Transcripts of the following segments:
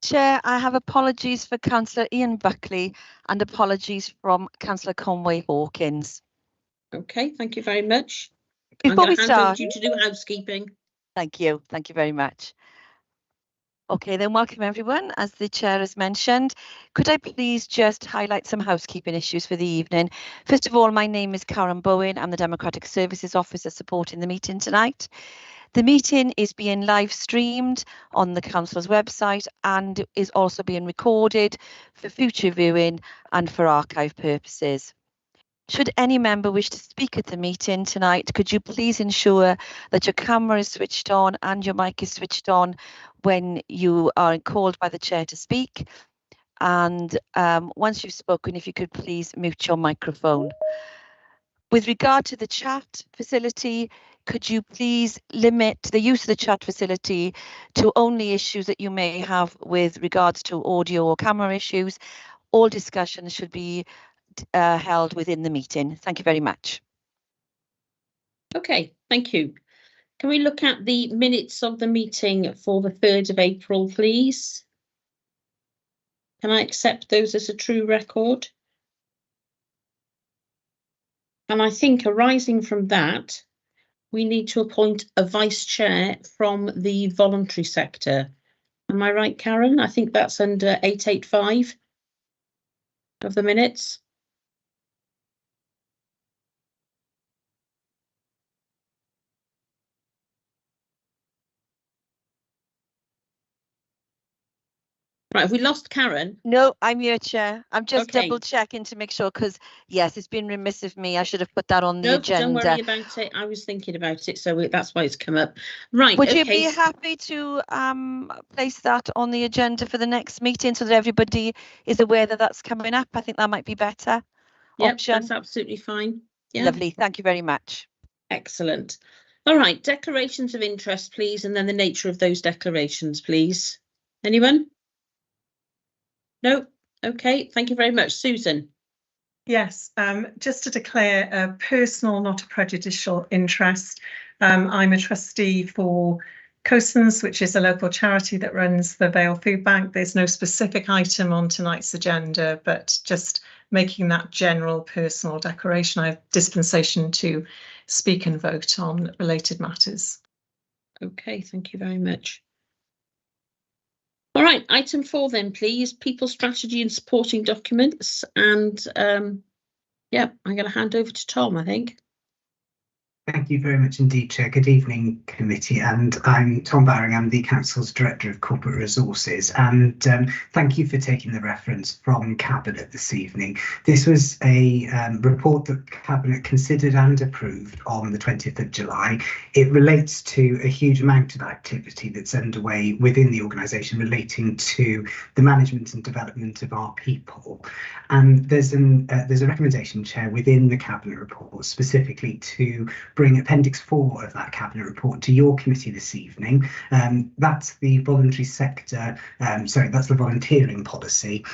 Chair, I have apologies for Councillor Ian Buckley and apologies from Councillor Conway Hawkins. Okay, thank you very much. Before we I'm going to hand over start, to you to do housekeeping. Thank you very much. Okay, then welcome everyone. As the chair has mentioned, could I please just highlight some housekeeping issues for the evening? First of all, my name is Karen Bowen. I'm the Democratic Services Officer supporting the meeting tonight. The meeting is being live streamed on the Council's website and is also being recorded for future viewing and for archive purposes. Should any member wish to speak at the meeting tonight, could you please ensure that your camera is switched on and your mic is switched on when you are called by the chair to speak? And once you've spoken, if you could please mute your microphone. With regard to the chat facility, could you please limit the use of the chat facility to only issues that you may have with regards to audio or camera issues? All discussions should be held within the meeting. Thank you very much. Okay, thank you. Can we look at the minutes of the meeting for the 3rd of April, please? Can I accept those as a true record? And I think arising from that, we need to appoint a vice chair from the voluntary sector. Am I right, Karen? I think that's under 885 of the minutes. Right, have we lost Karen? No, I'm your chair. I'm just Okay. double checking to make sure, because yes, it's been remiss of me. I should have put that on the agenda. Don't worry about it. I was thinking about it, so that's why it's come up. Right. Would you be happy to place that on the agenda for the next meeting so that everybody is aware that that's coming up? I think that might be better. Yep, that's absolutely fine. Yeah. Lovely. Thank you very much. Excellent. All right, declarations of interest, please, and then the nature of those declarations, please. Anyone? No? Okay, thank you very much. Susan? Yes, just to declare a personal, not a prejudicial interest. I'm a trustee for COSANS, which is a local charity that runs the Vale Food Bank. There's no specific item on tonight's agenda, but just making that general personal declaration. I have dispensation to speak and vote on related matters. Okay, thank you very much. All right, item 4 then, please. People strategy and supporting documents. And yeah, I'm going to hand over to Tom, I think. Thank you very much indeed, Chair. Good evening, committee. And I'm Tom Barring. I'm the Council's Director of Corporate Resources. And thank you for taking the reference from Cabinet this evening. This was a report that Cabinet considered and approved on the 20th of July. It relates to a huge amount of activity that's underway within the organisation relating to the management and development of our people. And there's a recommendation, Chair, within the Cabinet report specifically to bring Appendix 4 of that Cabinet report to your committee this evening. That's the voluntary sector, that's the volunteering policy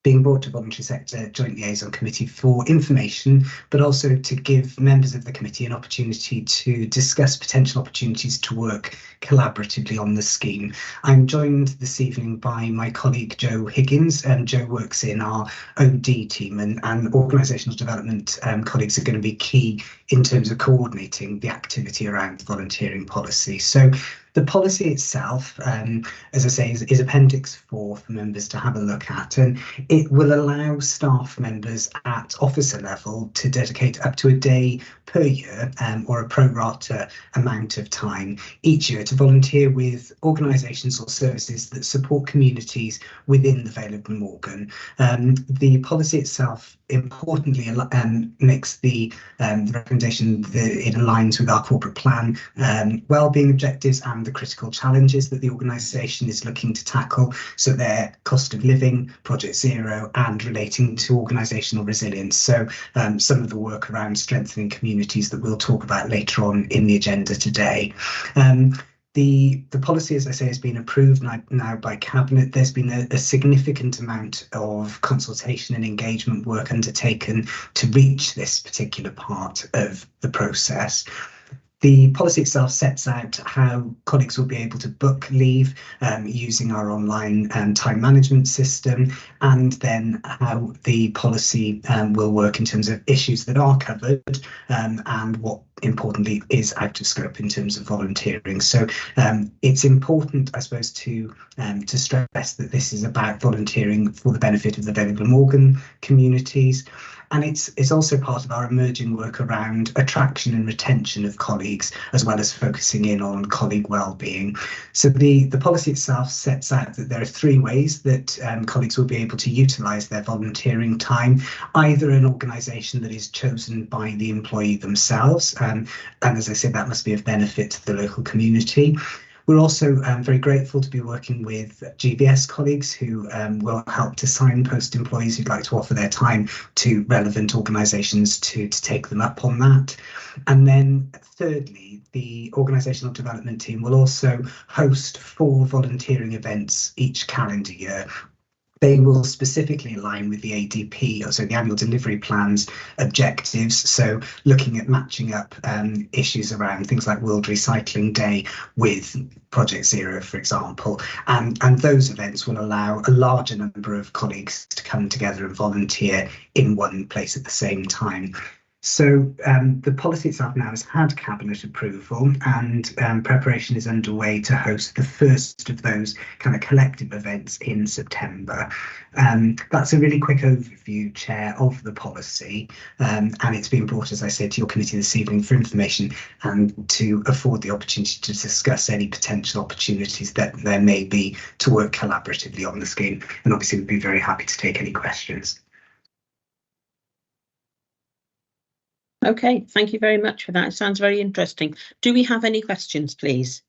being brought to Voluntary Sector Joint Liaison Committee for information, but also to give members of the committee an opportunity to discuss potential opportunities to work collaboratively on the scheme. I'm joined this evening by my colleague Jo Higgins, and Jo works in our OD team, and organisational development colleagues are going to be key in terms of coordinating the activity around the volunteering policy. So the policy itself, as I say, is Appendix 4 for members to have a look at, and it will allow staff members at officer level to dedicate up to a day per year or a pro rata amount of time each year to volunteer with organisations or services that support communities within the Vale of Glamorgan. The policy itself importantly makes the recommendation that it aligns with our corporate plan, wellbeing objectives and the critical challenges that the organisation is looking to tackle. So they're cost of living, Project Zero, and relating to organisational resilience. So some of the work around strengthening communities that we'll talk about later on in the agenda today. The policy, as I say, has been approved now by Cabinet. There's been a significant amount of consultation and engagement work undertaken to reach this particular part of the process. The policy itself sets out how colleagues will be able to book leave using our online time management system, and then how the policy will work in terms of issues that are covered and what importantly is out of scope in terms of volunteering. So it's important, I suppose, to stress that this is about volunteering for the benefit of the Vale of Glamorgan communities. And it's also part of our emerging work around attraction and retention of colleagues, as well as focusing in on colleague wellbeing. So the policy itself sets out that there are 3 ways that colleagues will be able to utilise their volunteering time, either an organisation that is chosen by the employee themselves, and as I said, that must be of benefit to the local community. We're also very grateful to be working with GVS colleagues who will help to signpost employees who'd like to offer their time to relevant organisations to take them up on that. And then thirdly, the organisational development team will also host 4 volunteering events each calendar year. They will specifically align with the ADP, so the annual delivery plan's objectives. So looking at matching up issues around things like World Recycling Day with Project Zero, for example. And those events will allow a larger number of colleagues to come together and volunteer in one place at the same time. So the policy itself now has had cabinet approval, and preparation is underway to host the first of those kind of collective events in September. That's a really quick overview, Chair, of the policy, and it's been brought, as I said, to your committee this evening for information and to afford the opportunity to discuss any potential opportunities that there may be to work collaboratively on the scheme. And obviously we'd be very happy to take any questions. Okay, thank you very much for that. It sounds very interesting. Do we have any questions, please?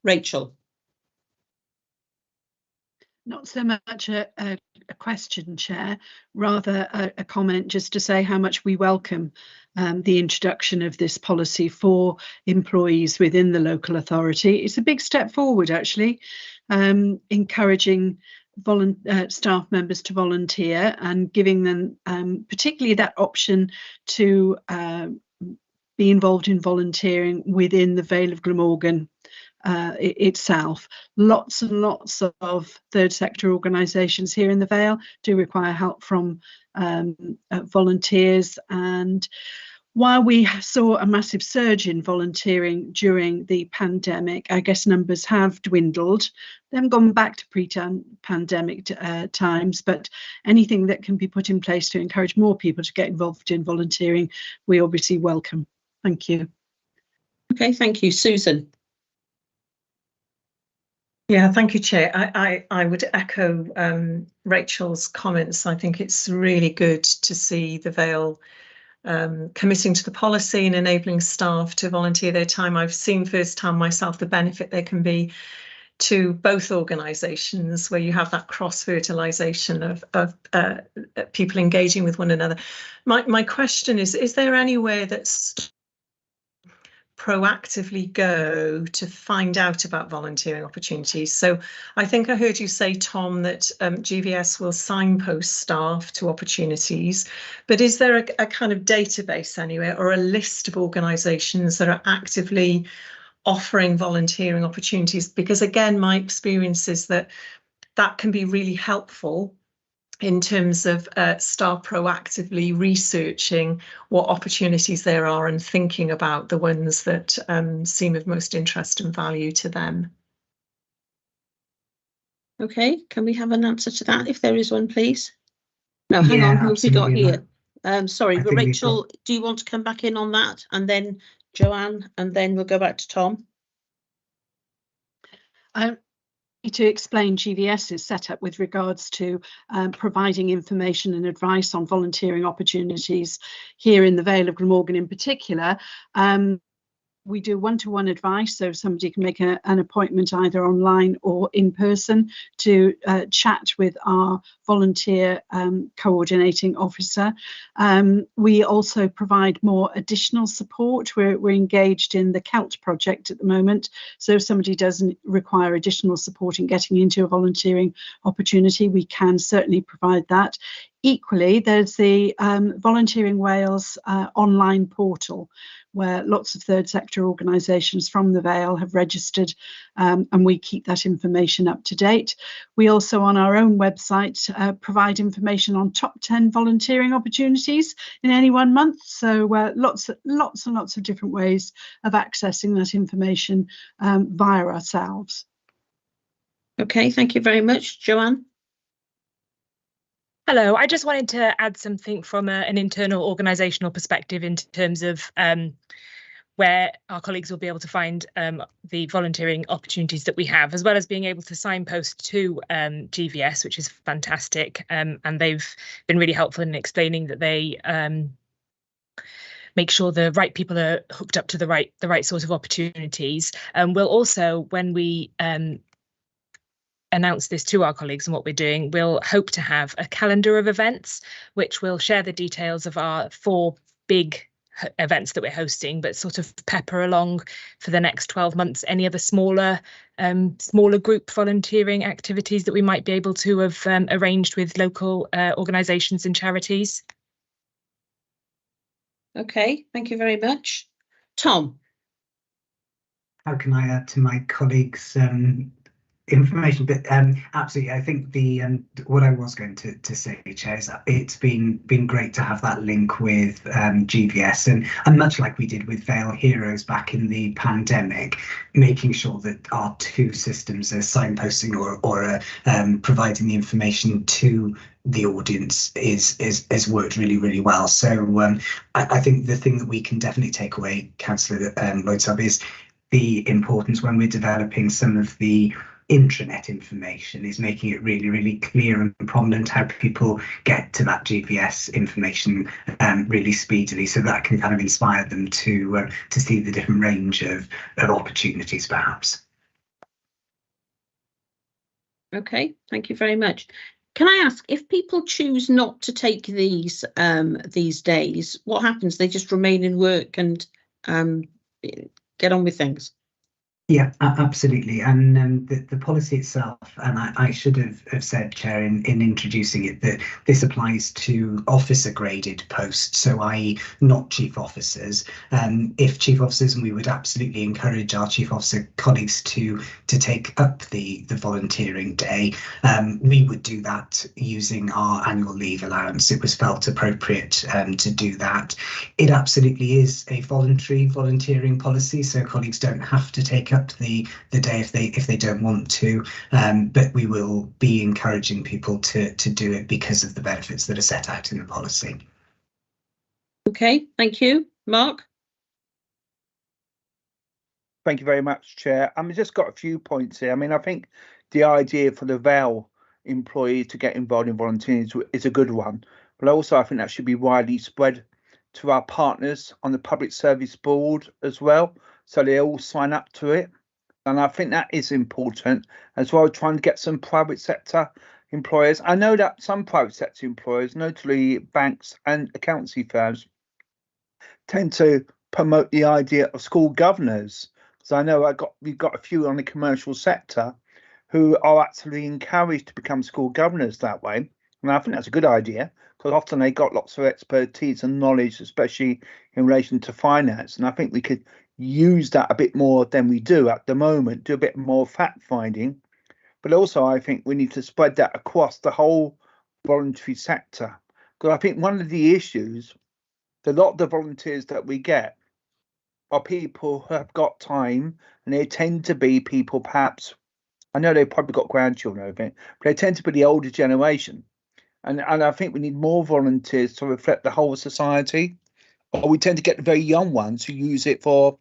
Rachel. Not so much a question, Chair, rather a comment just to say how much we welcome the introduction of this policy for employees within the local authority. It's a big step forward, actually, encouraging staff members to volunteer and giving them particularly that option to be involved in volunteering within the Vale of Glamorgan itself. Lots and lots of third sector organisations here in the Vale do require help from volunteers, and while we saw a massive surge in volunteering during the pandemic, I guess numbers have dwindled. They haven't gone back to pre-pandemic times, but anything that can be put in place to encourage more people to get involved in volunteering, we obviously welcome. Thank you. Okay, thank you. Susan. Yeah, thank you, Chair. I would echo Rachel's comments. I think it's really good to see the Vale committing to the policy and enabling staff to volunteer their time. I've seen firsthand myself the benefit there can be to both organisations where you have that cross-fertilisation of people engaging with one another. My question is there anywhere that's proactively go to find out about volunteering opportunities? So I think I heard you say, Tom, that GVS will signpost staff to opportunities, but is there a kind of database anywhere or a list of organisations that are actively offering volunteering opportunities? Because again, my experience is that can be really helpful in terms of staff proactively researching what opportunities there are and thinking about the ones that seem of most interest and value to them. Okay, can we have an answer to that if there is one, please? No, hang on, who have we got here? Sorry, but Rachel, do you want to come back in on that? And then Joanne, and then we'll go back to Tom. To explain GVS's setup with regards to providing information and advice on volunteering opportunities here in the Vale of Glamorgan in particular. we do one-to-one advice, so somebody can make an appointment either online or in person to chat with our volunteer coordinating officer. We also provide more additional support. We're engaged in the CELT project at the moment, so if somebody doesn't require additional support in getting into a volunteering opportunity, we can certainly provide that. Equally, there's the Volunteering Wales online portal, where lots of third sector organisations from the Vale have registered, and we keep that information up to date. We also, on our own website, provide information on top 10 volunteering opportunities in any one month. So lots and lots of different ways of accessing that information via ourselves. Okay, thank you very much. Joanne? Hello, I just wanted to add something from an internal organisational perspective in terms of where our colleagues will be able to find the volunteering opportunities that we have, as well as being able to signpost to GVS, which is fantastic. And they've been really helpful in explaining that they make sure the right people are hooked up to the right sort of opportunities. We'll also, when we announce this to our colleagues and what we're doing, we'll hope to have a calendar of events which will share the details of our 4 big events that we're hosting, but sort of pepper along for the next 12 months any other smaller group volunteering activities that we might be able to have arranged with local organisations and charities. Okay, thank you very much. Tom? How can I add to my colleagues' information? But absolutely, I think the what I was going to say, Chair, is that it's been great to have that link with GVS, and much like we did with Vale Heroes back in the pandemic, making sure that our 2 systems are signposting or providing the information to the audience is worked really well. So I think the thing that we can definitely take away, Councillor Lloyd-Sub, is the importance when we're developing some of the intranet information is making it really clear and prominent how people get to that GVS information really speedily, so that can kind of inspire them to see the different range of opportunities, perhaps. Okay, thank you very much. Can I ask, if people choose not to take these days, what happens? They just remain in work and get on with things? Yeah, absolutely. And the policy itself, and I should have said, Chair, in introducing it, that this applies to officer graded posts, so i.e. not chief officers. If chief officers, and we would absolutely encourage our chief officer colleagues to take up the volunteering day, we would do that using our annual leave allowance. It was felt appropriate to do that. It absolutely is a voluntary volunteering policy, so colleagues don't have to take up the day if they don't want to, but we will be encouraging people to do it because of the benefits that are set out in the policy. Okay, thank you. Mark? Thank you very much, Chair. I've just got a few points here. I mean, I think the idea for the Vale employees to get involved in volunteering is a good one, but also I think that should be widely spread to our partners on the Public Service Board as well, so they all sign up to it. And I think that is important as well, trying to get some private sector employers. I know that some private sector employers, notably banks and accountancy firms, tend to promote the idea of school governors. So I know we've got a few on the commercial sector who are actually encouraged to become school governors that way. And I think that's a good idea, because often they got lots of expertise and knowledge, especially in relation to finance. And I think we could use that a bit more than we do at the moment, do a bit more fact finding. But also I think we need to spread that across the whole voluntary sector, because I think one of the issues, a lot of the volunteers that we get are people who have got time, and they tend to be people, perhaps, I know they've probably got grandchildren over it, but they tend to be the older generation. And I think we need more volunteers to reflect the whole of society. Or we tend to get the very young ones who use it for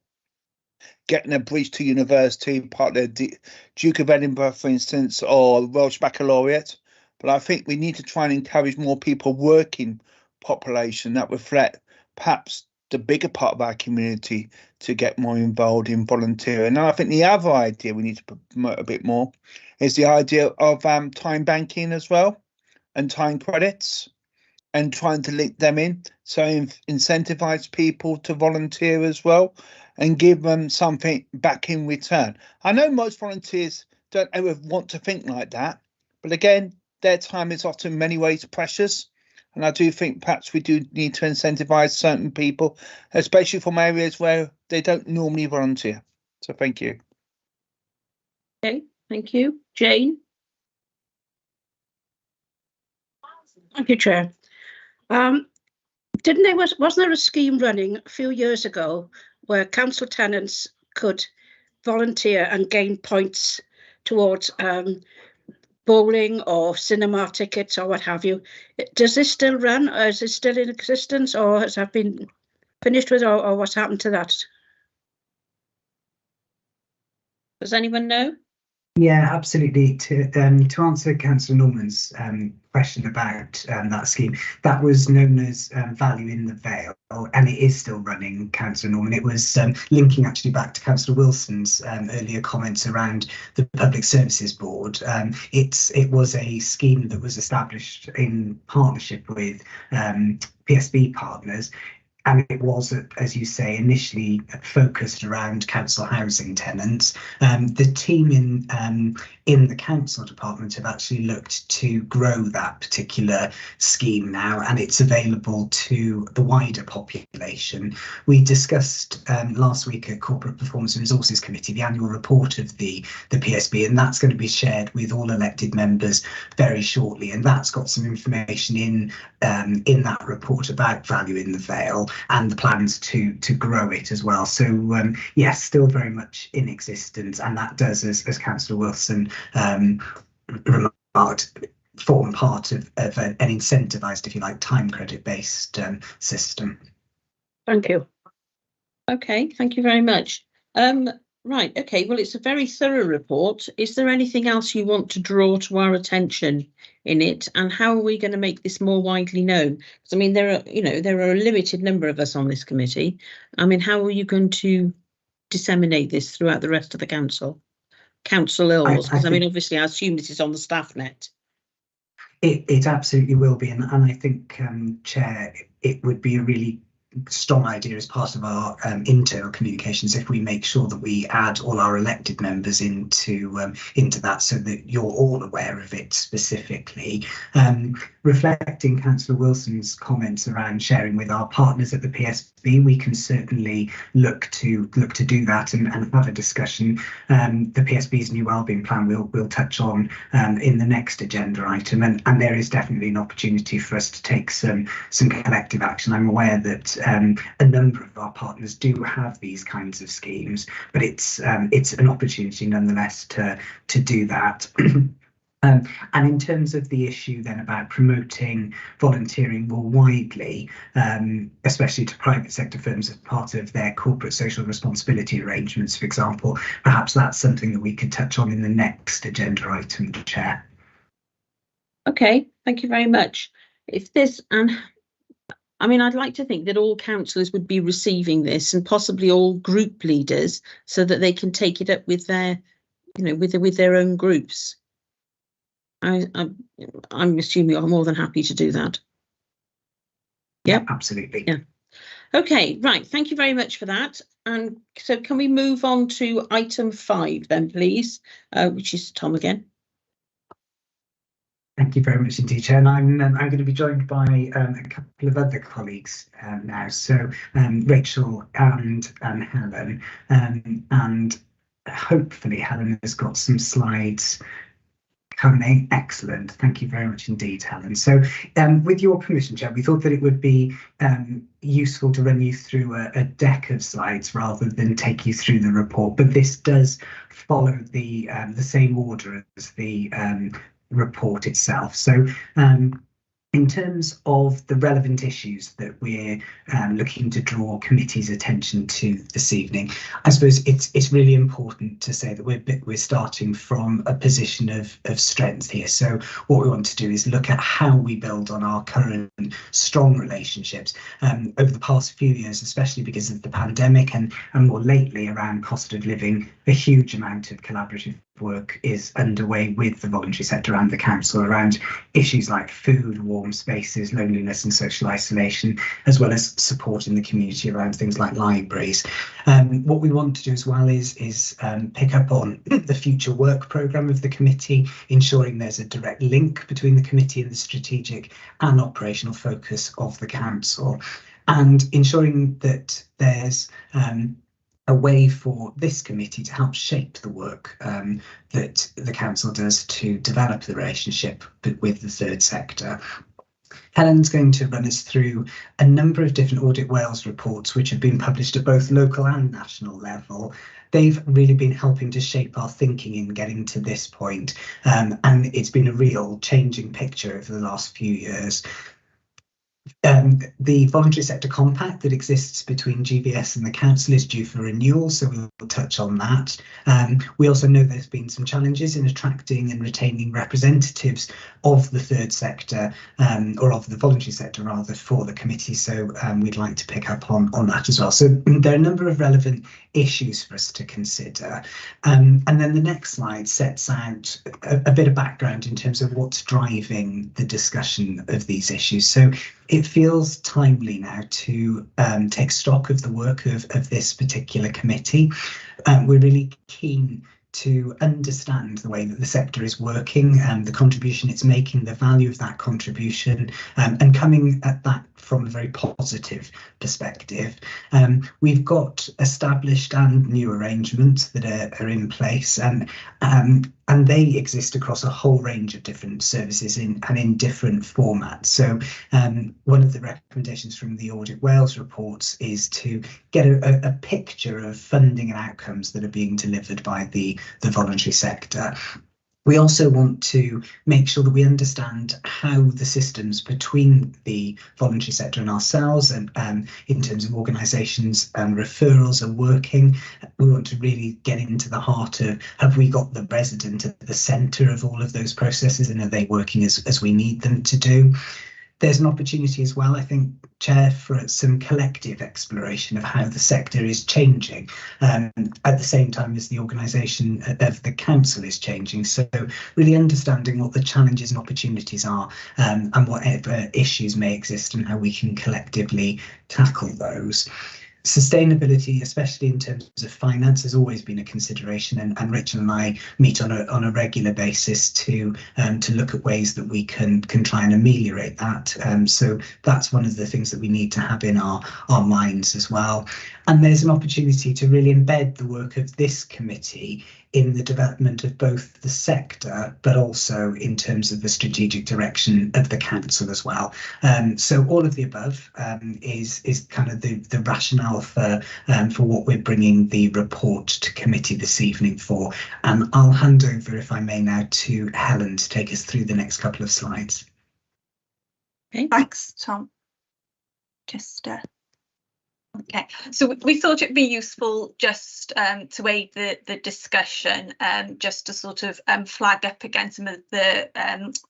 getting a bridge to university, part of the Duke of Edinburgh, for instance, or Welsh Baccalaureate. But I think we need to try and encourage more people working population that reflect perhaps the bigger part of our community to get more involved in volunteering. And I think the other idea we need to promote a bit more is the idea of time banking as well, and time credits, and trying to link them in, so incentivize people to volunteer as well and give them something back in return. I know most volunteers don't ever want to think like that, but again, their time is often in many ways precious. And I do think perhaps we do need to incentivize certain people, especially from areas where they don't normally volunteer. So thank you. Okay, thank you. Jane? Thank you, Chair. Wasn't there a scheme running a few years ago where council tenants could volunteer and gain points towards bowling or cinema tickets or what have you? Does this still run, or is it still in existence, or has that been finished with, or what's happened to that? Does anyone know? Yeah, absolutely. To answer Councillor Norman's question about that scheme, that was known as Value in the Vale, and it is still running, Councillor Norman. It was linking actually back to Councillor Wilson's earlier comments around the Public Services Board. It was a scheme that was established in partnership with PSB partners. And it was, as you say, initially focused around council housing tenants. The team in the council department have actually looked to grow that particular scheme now, and it's available to the wider population. We discussed last week at Corporate Performance and Resources Committee the annual report of the PSB, and that's going to be shared with all elected members very shortly. And that's got some information in that report about Value in the Vale and the plans to grow it as well. So yes, still very much in existence, and that does, as Councillor Wilson remarked, form part of an incentivised, if you like, time credit based system. Thank you. Okay, thank you very much. Right, okay, well, it's a very thorough report. Is there anything else you want to draw to our attention in it, and how are we going to make this more widely known? Because I mean, there are a limited number of us on this committee. I mean, how are you going to disseminate this throughout the rest of the council ills? Because I mean, obviously, I assume this is on the staff net. It absolutely will be, and I think, Chair, it would be a really strong idea as part of our internal communications if we make sure that we add all our elected members into that, so that you're all aware of it specifically. Reflecting Councillor Wilson's comments around sharing with our partners at the PSB, we can certainly look to do that and have a discussion. The PSB's new wellbeing plan we'll touch on in the next agenda item, and there is definitely an opportunity for us to take some collective action. I'm aware that a number of our partners do have these kinds of schemes, but it's an opportunity nonetheless to do that. And in terms of the issue then about promoting volunteering more widely, especially to private sector firms as part of their corporate social responsibility arrangements, for example, perhaps that's something that we could touch on in the next agenda item, Chair. Okay, thank you very much. If this, I mean, I'd like to think that all councillors would be receiving this, and possibly all group leaders, so that they can take it up with their, with their own groups. I'm assuming you're more than happy to do that. Yep, absolutely. Yeah. Okay, right. Thank you very much for that. And so, can we move on to item 5 then, please? Which is Tom again. Thank you very much indeed, Chair. And I'm going to be joined by a couple of other colleagues now. So Rachel and Helen, and hopefully Helen has got some slides coming. Excellent. Thank you very much indeed, Helen. So with your permission, Chair, we thought that it would be useful to run you through a deck of slides rather than take you through the report. But this does follow the same order as the report itself. So In terms of the relevant issues that we're looking to draw committee's attention to this evening, I suppose it's really important to say that we're starting from a position of strength here. So what we want to do is look at how we build on our current strong relationships. Over the past few years, especially because of the pandemic and more lately around cost of living, a huge amount of collaborative work is underway with the voluntary sector and the council around issues like food, warm spaces, loneliness and social isolation, as well as supporting the community around things like libraries. What we want to do as well is pick up on the future work programme of the committee, ensuring there's a direct link between the committee and the strategic and operational focus of the council, and ensuring that there's a way for this committee to help shape the work that the council does to develop the relationship with the third sector. Helen's going to run us through a number of different Audit Wales reports which have been published at both local and national level. They've really been helping to shape our thinking in getting to this point, and it's been a real changing picture over the last few years. The voluntary sector compact that exists between GVS and the council is due for renewal, so we'll touch on that. We also know there's been some challenges in attracting and retaining representatives of the third sector, or of the voluntary sector rather, for the committee, so we'd like to pick up on that as well. So there are a number of relevant issues for us to consider, and then the next slide sets out a bit of background in terms of what's driving the discussion of these issues. So it feels timely now to take stock of the work of this particular committee. We're really keen to understand the way that the sector is working, the contribution it's making, the value of that contribution, and coming at that from a very positive perspective. We've got established and new arrangements that are in place, and they exist across a whole range of different services and in different formats. So one of the recommendations from the Audit Wales reports is to get a picture of funding and outcomes that are being delivered by the voluntary sector. We also want to make sure that we understand how the systems between the voluntary sector and ourselves, and in terms of organisations and referrals, are working. We want to really get into the heart of, have we got the resident at the centre of all of those processes, and are they working as we need them to do? There's an opportunity as well, I think, Chair, for some collective exploration of how the sector is changing at the same time as the organisation of the council is changing. So really understanding what the challenges and opportunities are, and whatever issues may exist, and how we can collectively tackle those. Sustainability, especially in terms of finance, has always been a consideration, and Richard and I meet on a regular basis to look at ways that we can try and ameliorate that. So that's one of the things that we need to have in our minds as well. And there's an opportunity to really embed the work of this committee in the development of both the sector, but also in terms of the strategic direction of the council as well. So all of the above is kind of the rationale for what we're bringing the report to committee this evening for. And I'll hand over, if I may now, to Helen to take us through the next couple of slides. Okay. Thanks, Tom. Okay, so we thought it'd be useful just to aid the discussion, just to sort of flag up again some of the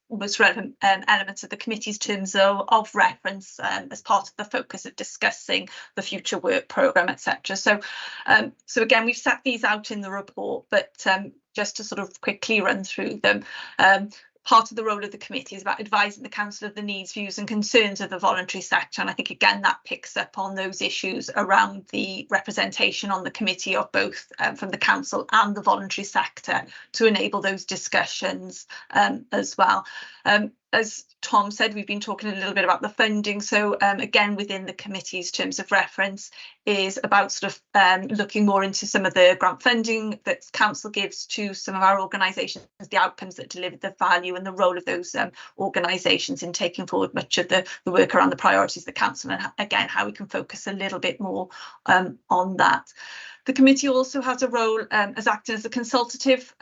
most relevant elements of the committee's terms of reference as part of the focus of discussing the future work programme, etc. So again, we've set these out in the report, but just to sort of quickly run through them. Part of the role of the committee is about advising the council of the needs, views and concerns of the voluntary sector, and I think again that picks up on those issues around the representation on the committee of both from the council and the voluntary sector to enable those discussions as well. As Tom said, we've been talking a little bit about the funding. So again, within the committee's terms of reference is about sort of looking more into some of the grant funding that council gives to some of our organisations, the outcomes that deliver the value and the role of those organisations in taking forward much of the work around the priorities of the council, and again, how we can focus a little bit more on that. The committee also has a role as acting as a consultative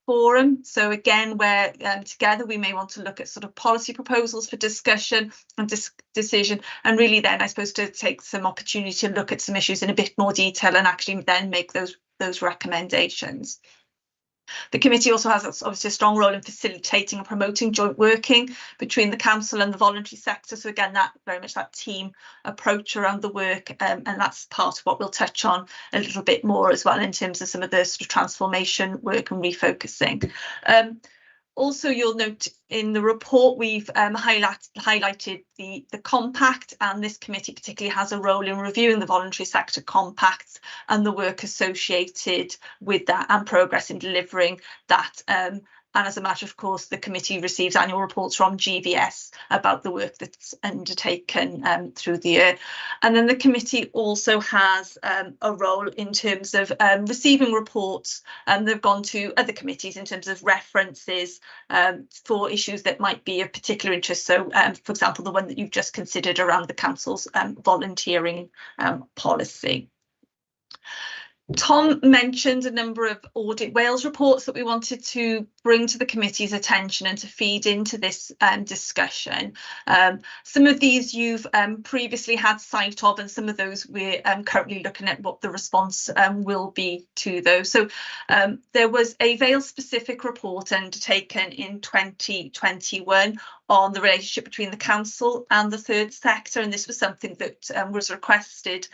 forum. So again, where together we may want to look at sort of policy proposals for discussion and decision, and really then I suppose to take some opportunity to look at some issues in a bit more detail and actually then make those recommendations. The committee also has obviously a strong role in facilitating and promoting joint working between the council and the voluntary sector. So again, that very much that team approach around the work, and that's part of what we'll touch on a little bit more as well in terms of some of the sort of transformation work and refocusing. Also, you'll note in the report we've highlighted the compact, and this committee particularly has a role in reviewing the voluntary sector compacts and the work associated with that and progress in delivering that. And as a matter of course, the committee receives annual reports from GVS about the work that's undertaken through the year. And then the committee also has a role in terms of receiving reports, and they've gone to other committees in terms of references for issues that might be of particular interest. So, for example, the one that you've just considered around the council's volunteering policy. Tom mentioned a number of Audit Wales reports that we wanted to bring to the committee's attention and to feed into this discussion. Some of these you've previously had sight of, and some of those we're currently looking at what the response will be to those. So there was a Wales-specific report undertaken in 2021 on the relationship between the council and the third sector, and this was something that was requested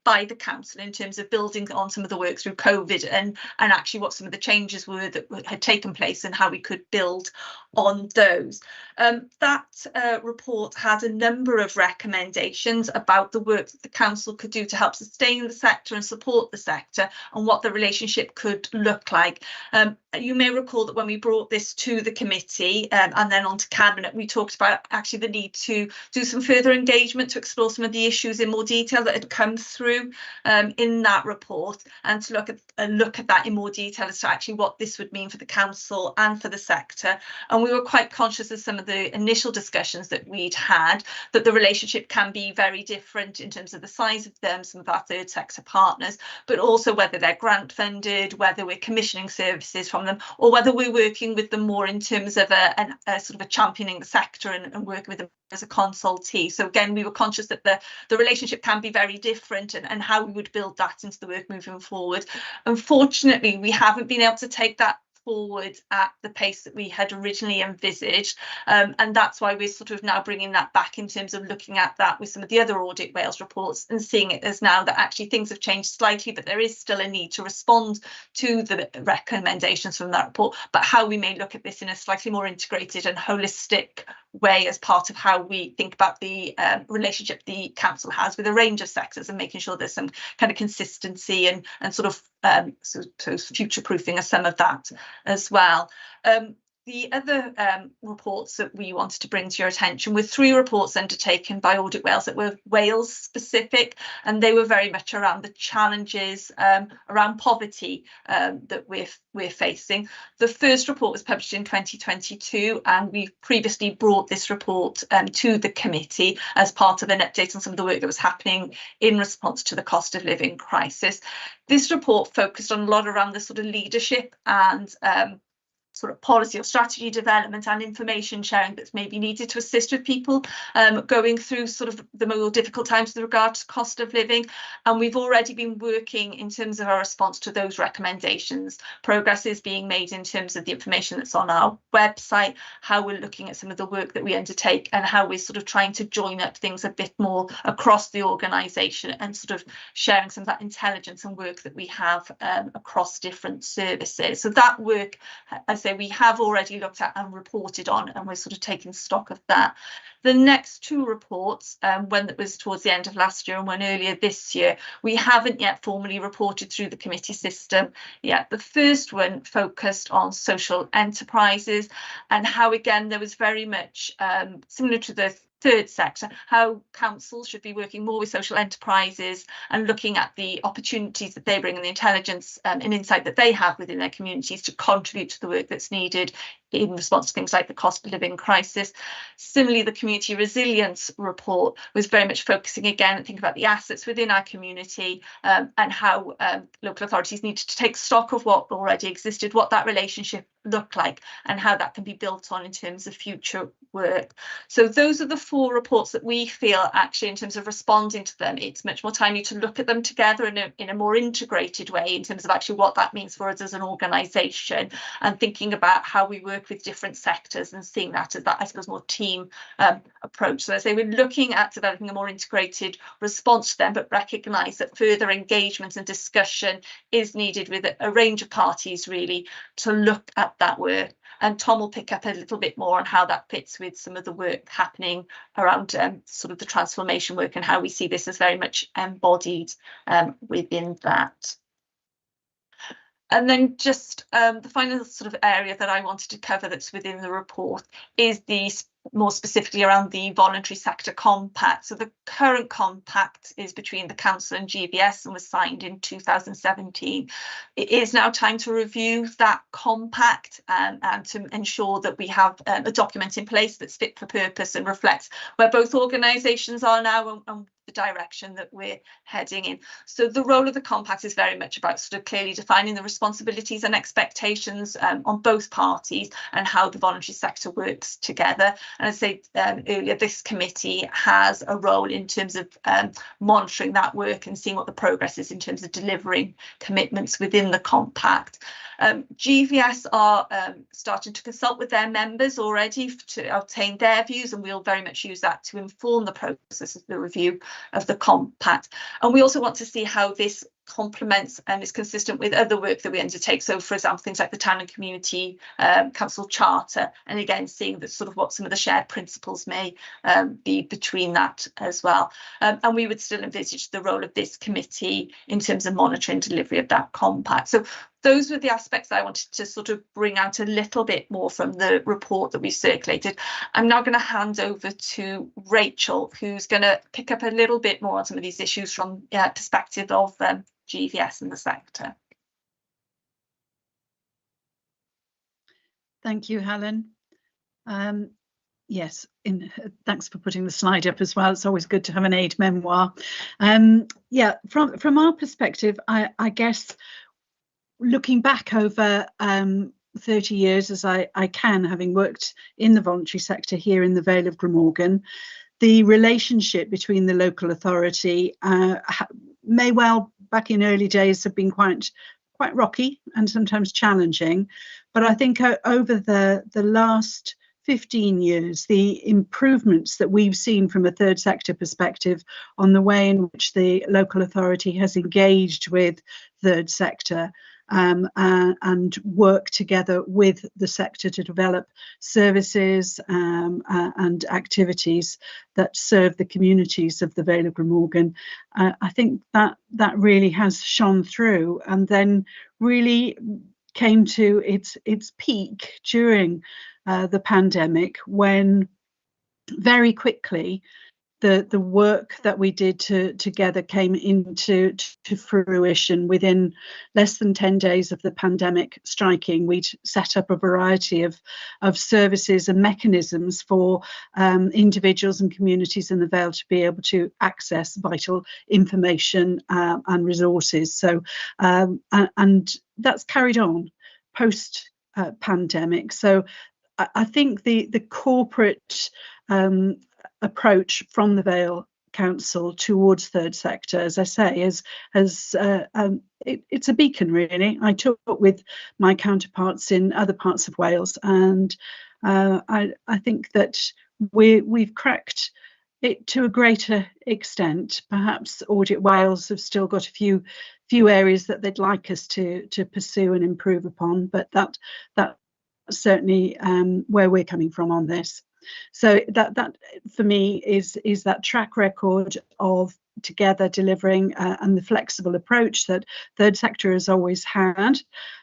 by the council in terms of building on some of the work through COVID and actually what some of the changes were that had taken place and how we could build on those. That report had a number of recommendations about the work that the council could do to help sustain the sector and support the sector and what the relationship could look like. You may recall that when we brought this to the committee and then on to Cabinet, we talked about actually the need to do some further engagement to explore some of the issues in more detail that had come through in that report, and to look at that in more detail as to actually what this would mean for the council and for the sector. And we were quite conscious of some of the initial discussions that we'd had, that the relationship can be very different in terms of the size of them, some of our third sector partners, but also whether they're grant funded, whether we're commissioning services from them, or whether we're working with them more in terms of a sort of a championing the sector and working with them as a consultee. So again, we were conscious that the relationship can be very different, and how we would build that into the work moving forward. Unfortunately, we haven't been able to take that forward at the pace that we had originally envisaged, and that's why we're sort of now bringing that back in terms of looking at that with some of the other Audit Wales reports and seeing it as now that actually things have changed slightly, but there is still a need to respond to the recommendations from that report, but how we may look at this in a slightly more integrated and holistic way as part of how we think about the relationship the council has with a range of sectors, and making sure there's some kind of consistency and sort of so future-proofing of some of that as well. The other reports that we wanted to bring to your attention were 3 reports undertaken by Audit Wales that were Wales specific, and they were very much around the challenges around poverty that we're facing. The first report was published in 2022, and we've previously brought this report to the committee as part of an update on some of the work that was happening in response to the cost of living crisis. This report focused on a lot around the sort of leadership and sort of policy or strategy development and information sharing that's maybe needed to assist with people going through sort of the more difficult times with regard to cost of living. And we've already been working in terms of our response to those recommendations. Progress is being made in terms of the information that's on our website, how we're looking at some of the work that we undertake, and how we're sort of trying to join up things a bit more across the organisation and sort of sharing some of that intelligence and work that we have across different services. So that work, as we have already looked at and reported on, and we're sort of taking stock of that. The next 2 reports, one that was towards the end of last year and one earlier this year, we haven't yet formally reported through the committee system yet. The first one focused on social enterprises and how, again, there was very much similar to the third sector, how councils should be working more with social enterprises and looking at the opportunities that they bring and the intelligence and insight that they have within their communities to contribute to the work that's needed in response to things like the cost of living crisis. Similarly, the community resilience report was very much focusing again and think about the assets within our community and how local authorities needed to take stock of what already existed, what that relationship looked like, and how that can be built on in terms of future work. So those are the 4 reports that we feel actually in terms of responding to them, it's much more timely to look at them together in a more integrated way in terms of actually what that means for us as an organisation, and thinking about how we work with different sectors and seeing that as that, I suppose, more team approach. So as I say, we're looking at developing a more integrated response to them, but recognise that further engagement and discussion is needed with a range of parties really to look at that work. And Tom will pick up a little bit more on how that fits with some of the work happening around sort of the transformation work and how we see this as very much embodied within that. And then just the final sort of area that I wanted to cover that's within the report is the more specifically around the voluntary sector compact. So the current compact is between the council and GVS and was signed in 2017. It is now time to review that compact and to ensure that we have a document in place that's fit for purpose and reflects where both organisations are now and the direction that we're heading in. So the role of the compact is very much about sort of clearly defining the responsibilities and expectations on both parties and how the voluntary sector works together. And as I said earlier, this committee has a role in terms of monitoring that work and seeing what the progress is in terms of delivering commitments within the compact. GVS are starting to consult with their members already to obtain their views, and we'll very much use that to inform the process of the review of the compact. And we also want to see how this complements and is consistent with other work that we undertake. So, for example, things like the Town and Community Council Charter, and again, seeing that sort of what some of the shared principles may be between that as well. And we would still envisage the role of this committee in terms of monitoring delivery of that compact. So those were the aspects I wanted to sort of bring out a little bit more from the report that we circulated. I'm now going to hand over to Rachel, who's going to pick up a little bit more on some of these issues from the perspective of GVS and the sector. Thank you, Helen. Yes, thanks for putting the slide up as well. It's always good to have an aid memoir. Yeah, from our perspective, I guess looking back over 30 years as I can, having worked in the voluntary sector here in the Vale of Glamorgan, the relationship between the local authority may well, back in early days, have been quite rocky and sometimes challenging. But I think over the last 15 years, the improvements that we've seen from a third sector perspective on the way in which the local authority has engaged with third sector and work together with the sector to develop services and activities that serve the communities of the Vale of Glamorgan. I think that really has shone through, and then really came to its peak during the pandemic, when very quickly the work that we did together came into fruition. Within less than 10 days of the pandemic striking, we'd set up a variety of services and mechanisms for individuals and communities in the Vale to be able to access vital information and resources. So and that's carried on post pandemic. So I think the corporate approach from the Vale Council towards third sector, as I say, it's a beacon, really. I talk with my counterparts in other parts of Wales, and I think that we've cracked it to a greater extent. Perhaps Audit Wales have still got a few areas that they'd like us to pursue and improve upon, but that's certainly where we're coming from on this. So that for me is that track record of together delivering and the flexible approach that third sector has always had,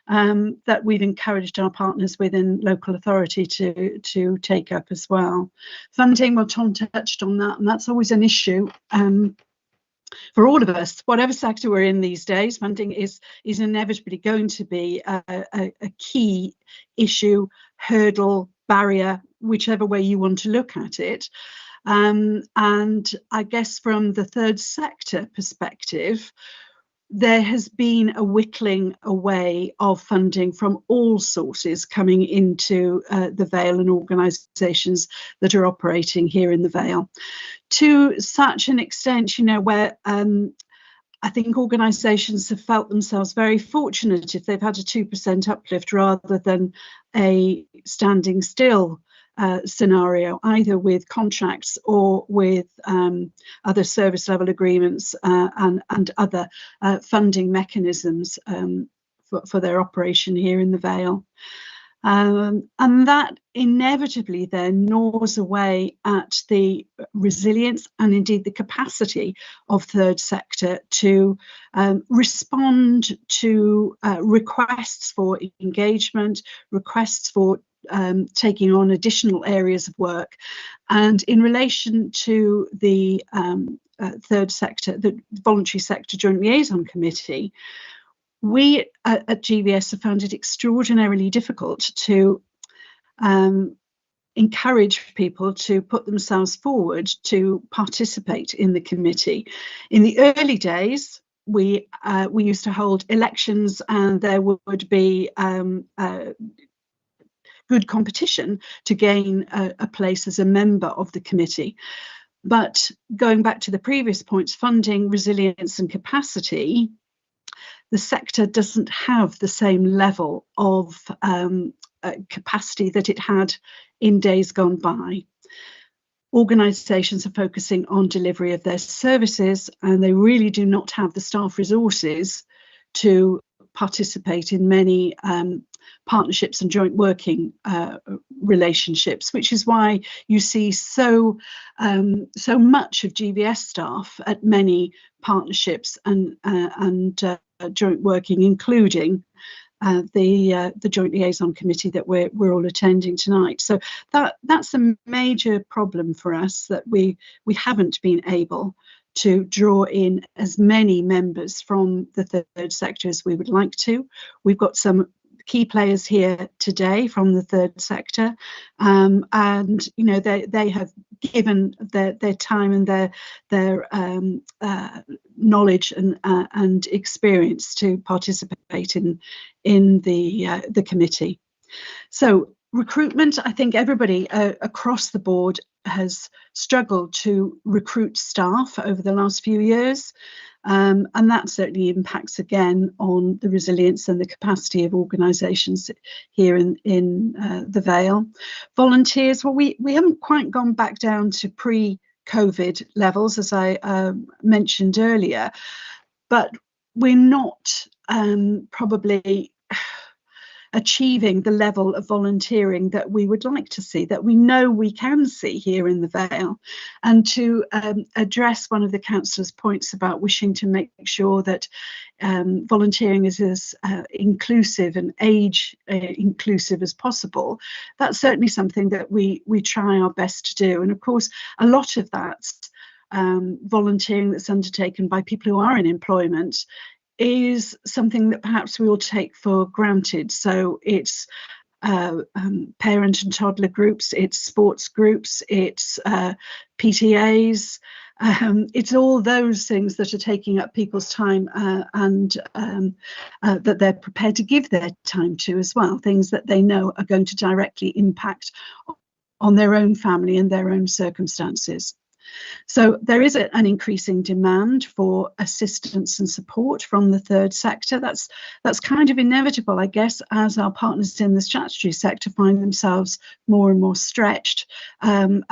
that we've encouraged our partners within local authority to take up as well. Funding, well, Tom touched on that, and that's always an issue for all of us, whatever sector we're in these days. Funding is inevitably going to be a key issue, hurdle, barrier, whichever way you want to look at it. And I guess from the third sector perspective, there has been a whittling away of funding from all sources coming into the Vale and organisations that are operating here in the Vale, to such an extent, you know, where I think organisations have felt themselves very fortunate if they've had a 2% uplift rather than a standing still scenario, either with contracts or with other service level agreements and other funding mechanisms for their operation here in the Vale. And that inevitably then gnaws away at the resilience and indeed the capacity of third sector to respond to requests for engagement, requests for taking on additional areas of work. And in relation to the third sector, the Voluntary Sector Joint Liaison Committee, we at GVS have found it extraordinarily difficult to encourage people to put themselves forward to participate in the committee. In the early days, we used to hold elections, and there would be good competition to gain a place as a member of the committee. But going back to the previous points, funding, resilience and capacity, the sector doesn't have the same level of capacity that it had in days gone by. Organisations are focusing on delivery of their services, and they really do not have the staff resources to participate in many partnerships and joint working relationships, which is why you see so much of GVS staff at many partnerships and joint working, including the Joint Liaison Committee that we're all attending tonight. So that's a major problem for us, that we haven't been able to draw in as many members from the third sector as we would like to. We've got some key players here today from the third sector, and you know they have given their time and their knowledge and experience to participate in the committee. So recruitment, I think everybody across the board has struggled to recruit staff over the last few years. And that certainly impacts again on the resilience and the capacity of organisations here in the Vale. Volunteers, well, we haven't quite gone back down to pre-COVID levels, as I mentioned earlier, but we're not probably achieving the level of volunteering that we would like to see, that we know we can see here in the Vale. And to address one of the councillors' points about wishing to make sure that volunteering is as inclusive and age inclusive as possible, that's certainly something that we try our best to do. And of course, a lot of that's volunteering that's undertaken by people who are in employment is something that perhaps we all take for granted. So it's parent and toddler groups, it's sports groups, it's PTAs, it's all those things that are taking up people's time and that they're prepared to give their time to as well, things that they know are going to directly impact on their own family and their own circumstances. So there is an increasing demand for assistance and support from the third sector. That's kind of inevitable, I guess, as our partners in the statutory sector find themselves more and more stretched and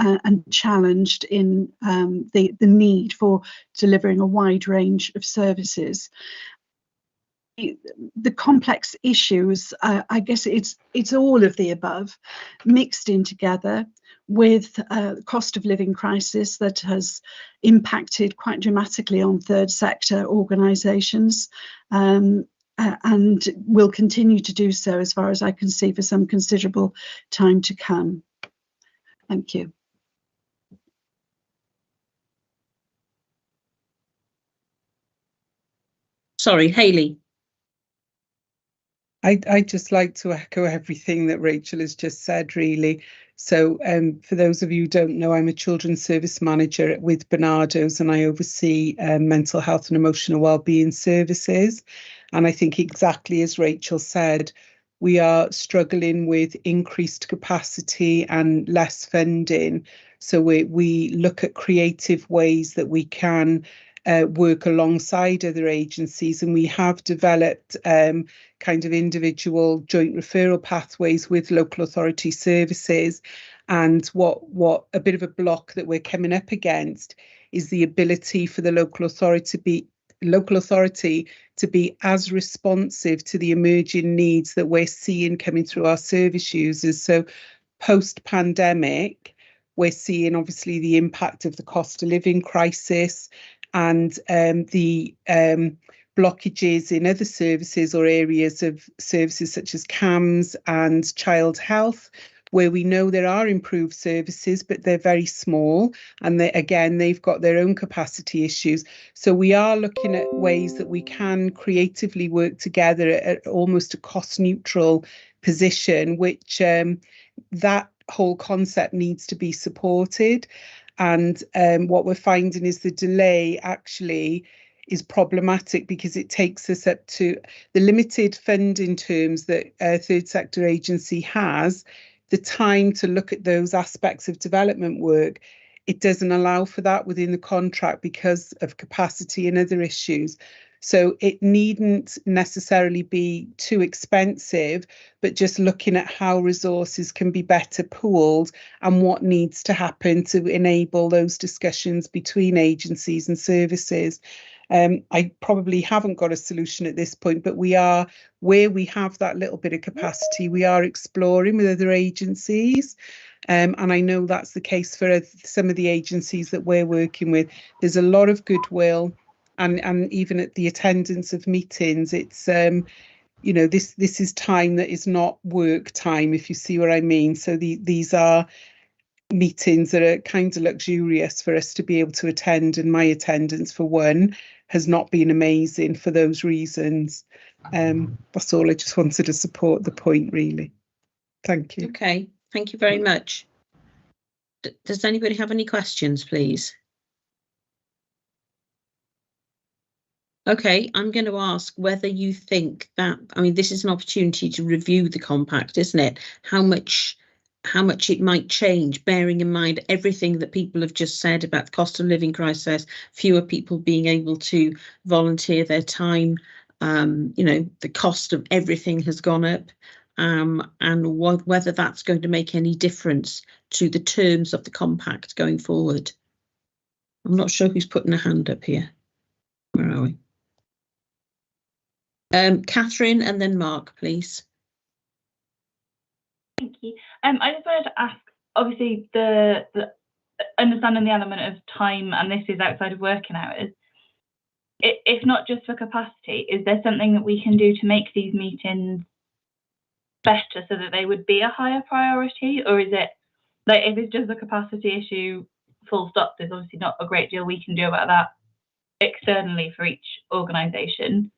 challenged in the need for delivering a wide range of services. The complex issues, I guess it's all of the above mixed in together. with cost of living crisis that has impacted quite dramatically on third sector organisations, and will continue to do so, as far as I can see, for some considerable time to come. Thank you. Sorry, Hayley. I'd just like to echo everything that Rachel has just said, really. So for those of you who don't know, I'm a children's service manager with Barnardo's, and I oversee mental health and emotional wellbeing services. And I think exactly as Rachel said, we are struggling with increased capacity and less funding. So we look at creative ways that we can work alongside other agencies, and we have developed kind of individual joint referral pathways with local authority services. And what a bit of a block that we're coming up against is the ability for the local authority to be as responsive to the emerging needs that we're seeing coming through our service users. So post-pandemic, we're seeing obviously the impact of the cost of living crisis and the blockages in other services or areas of services such as CAMS and child health, where we know there are improved services, but they're very small. And they've got their own capacity issues. So we are looking at ways that we can creatively work together at almost a cost neutral position, which that whole concept needs to be supported. And what we're finding is the delay actually is problematic because it takes us up to the limited funding terms that a third sector agency has, the time to look at those aspects of development work. It doesn't allow for that within the contract because of capacity and other issues. So it needn't necessarily be too expensive, but just looking at how resources can be better pooled and what needs to happen to enable those discussions between agencies and services. I probably haven't got a solution at this point, but we are, where we have that little bit of capacity, we are exploring with other agencies. And I know that's the case for some of the agencies that we're working with. There's a lot of goodwill. And even at the attendance of meetings, it's you know, this is time that is not work time, if you see what I mean. So these are meetings that are kind of luxurious for us to be able to attend, and my attendance for one has not been amazing for those reasons. That's all. I just wanted to support the point, really. Thank you. Okay, thank you very much. Does anybody have any questions, please? Okay, I'm going to ask whether you think that, I mean, this is an opportunity to review the compact, isn't it? How much it might change, bearing in mind everything that people have just said about the cost of living crisis, fewer people being able to volunteer their time, you know, the cost of everything has gone up, and whether that's going to make any difference to the terms of the compact going forward. I'm not sure who's putting a hand up here. Where are we? Catherine and then Mark, please. Thank you. I just wanted to ask, obviously, the understanding the element of time, and this is outside of working hours. If not just for capacity, is there something that we can do to make these meetings better so that they would be a higher priority? Or is it, like, if it's just a capacity issue, full stop, there's obviously not a great deal we can do about that externally for each organisation.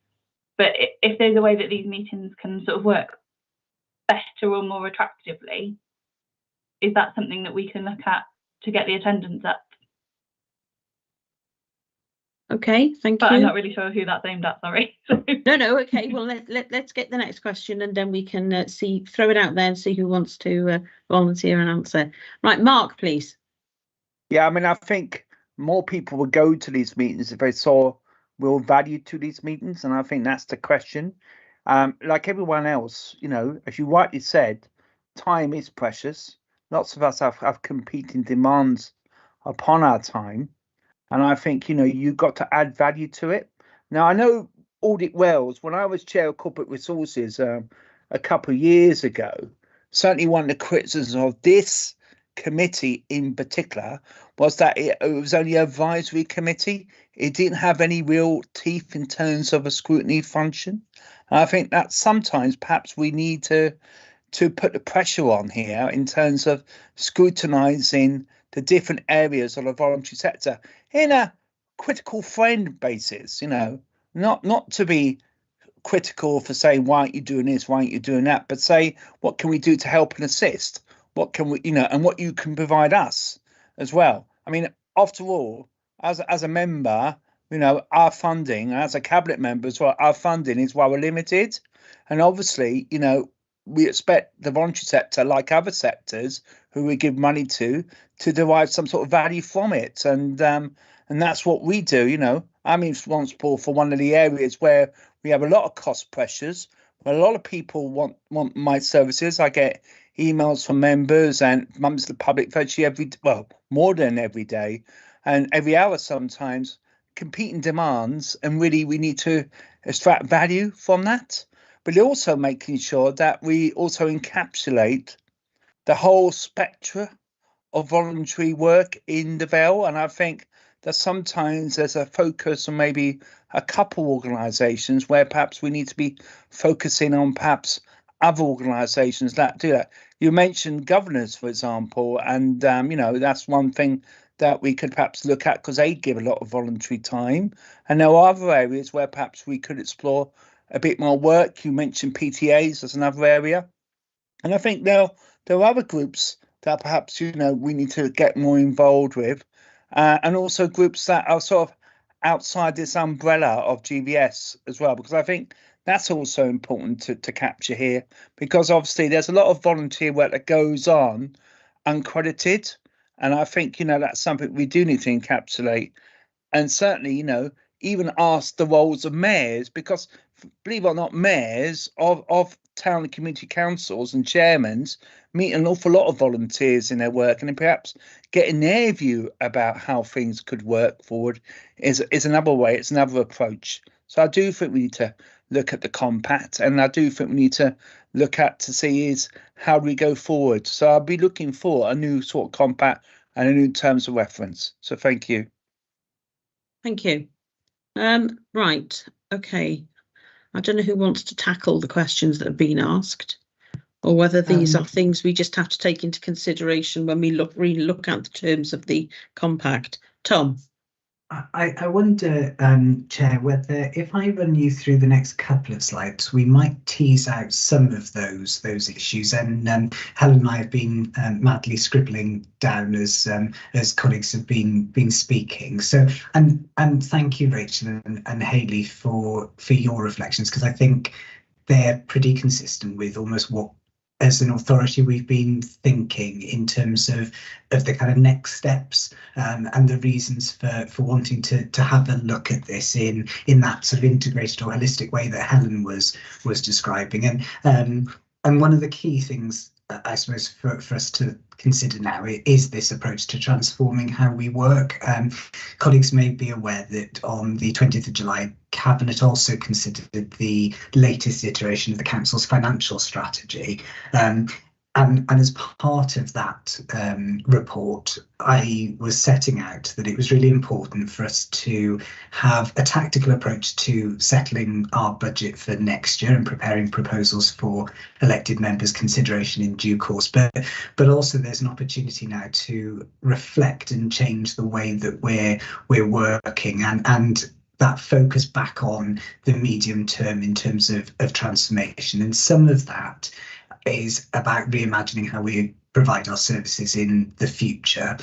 But if there's a way that these meetings can sort of work better or more attractively, is that something that we can look at to get the attendance up? Okay, thank but you. I'm not really sure who that's aimed at, sorry. No, okay, well, let's get the next question, and then we can throw it out there and see who wants to volunteer and answer. Right, Mark, please. Yeah, I mean, I think more people would go to these meetings if they saw real value to these meetings, and I think that's the question. Like everyone else, you know, as you rightly said, time is precious. Lots of us have competing demands upon our time, and I think, you know, you've got to add value to it. Now, I know Audit Wales, when I was chair of corporate resources a couple of years ago, certainly one of the criticisms of this committee in particular was that it was only an advisory committee. It didn't have any real teeth in terms of a scrutiny function. And I think that sometimes perhaps we need to put the pressure on here in terms of scrutinising the different areas of the voluntary sector in a critical friend basis, not to be critical for saying, why aren't you doing this, why aren't you doing that, but say, what can we do to help and assist? What can we, and what you can provide us as well. I mean, after all, as a member, our funding, as a cabinet member as well, our funding is rather limited. And obviously, we expect the voluntary sector, like other sectors who we give money to derive some sort of value from it. And that's what we do. I'm responsible for one of the areas where we have a lot of cost pressures, where a lot of people want my services. I get emails from members and members of the public virtually more than every day and every hour sometimes, competing demands. And really, we need to extract value from that. But also making sure that we also encapsulate the whole spectrum of voluntary work in the Vale. And I think that sometimes there's a focus on maybe a couple organisations where perhaps we need to be focusing on perhaps other organisations that do that. You mentioned governors, for example, and that's one thing that we could perhaps look at because they give a lot of voluntary time. And there are other areas where perhaps we could explore a bit more work. You mentioned PTAs as another area. And I think there are other groups that perhaps, we need to get more involved with. And also groups that are sort of outside this umbrella of GVS as well, because I think that's also important to capture here, because obviously there's a lot of volunteer work that goes on uncredited. And I think, that's something we do need to encapsulate. And certainly, even ask the roles of mayors, because believe it or not, mayors of town and community councils and chairmen meet an awful lot of volunteers in their work, and then perhaps getting their view about how things could work forward is another way, it's another approach. So I do think we need to look at the compact, and I do think we need to look at to see is how do we go forward. So I'll be looking for a new sort of compact and a new terms of reference. So thank you. Thank you. Right, okay. I don't know who wants to tackle the questions that have been asked, or whether these are things we just have to take into consideration when we really look at the terms of the compact. Tom. I wonder, Chair, whether if I run you through the next couple of slides, we might tease out some of those issues. And Helen and I have been madly scribbling down as colleagues have been speaking. So and thank you, Rachel and Hayley, for your reflections, because I think they're pretty consistent with almost what, as an authority, we've been thinking in terms of the kind of next steps and the reasons for wanting to have a look at this in that sort of integrated or holistic way that Helen was describing. And one of the key things, I suppose, for us to consider now is this approach to transforming how we work. Colleagues may be aware that on the 20th of July, Cabinet also considered the latest iteration of the Council's financial strategy. And as part of that report, I was setting out that it was really important for us to have a tactical approach to settling our budget for next year and preparing proposals for elected members' consideration in due course. But also there's an opportunity now to reflect and change the way that we're working and that focus back on the medium term in terms of transformation. And some of that is about reimagining how we provide our services in the future.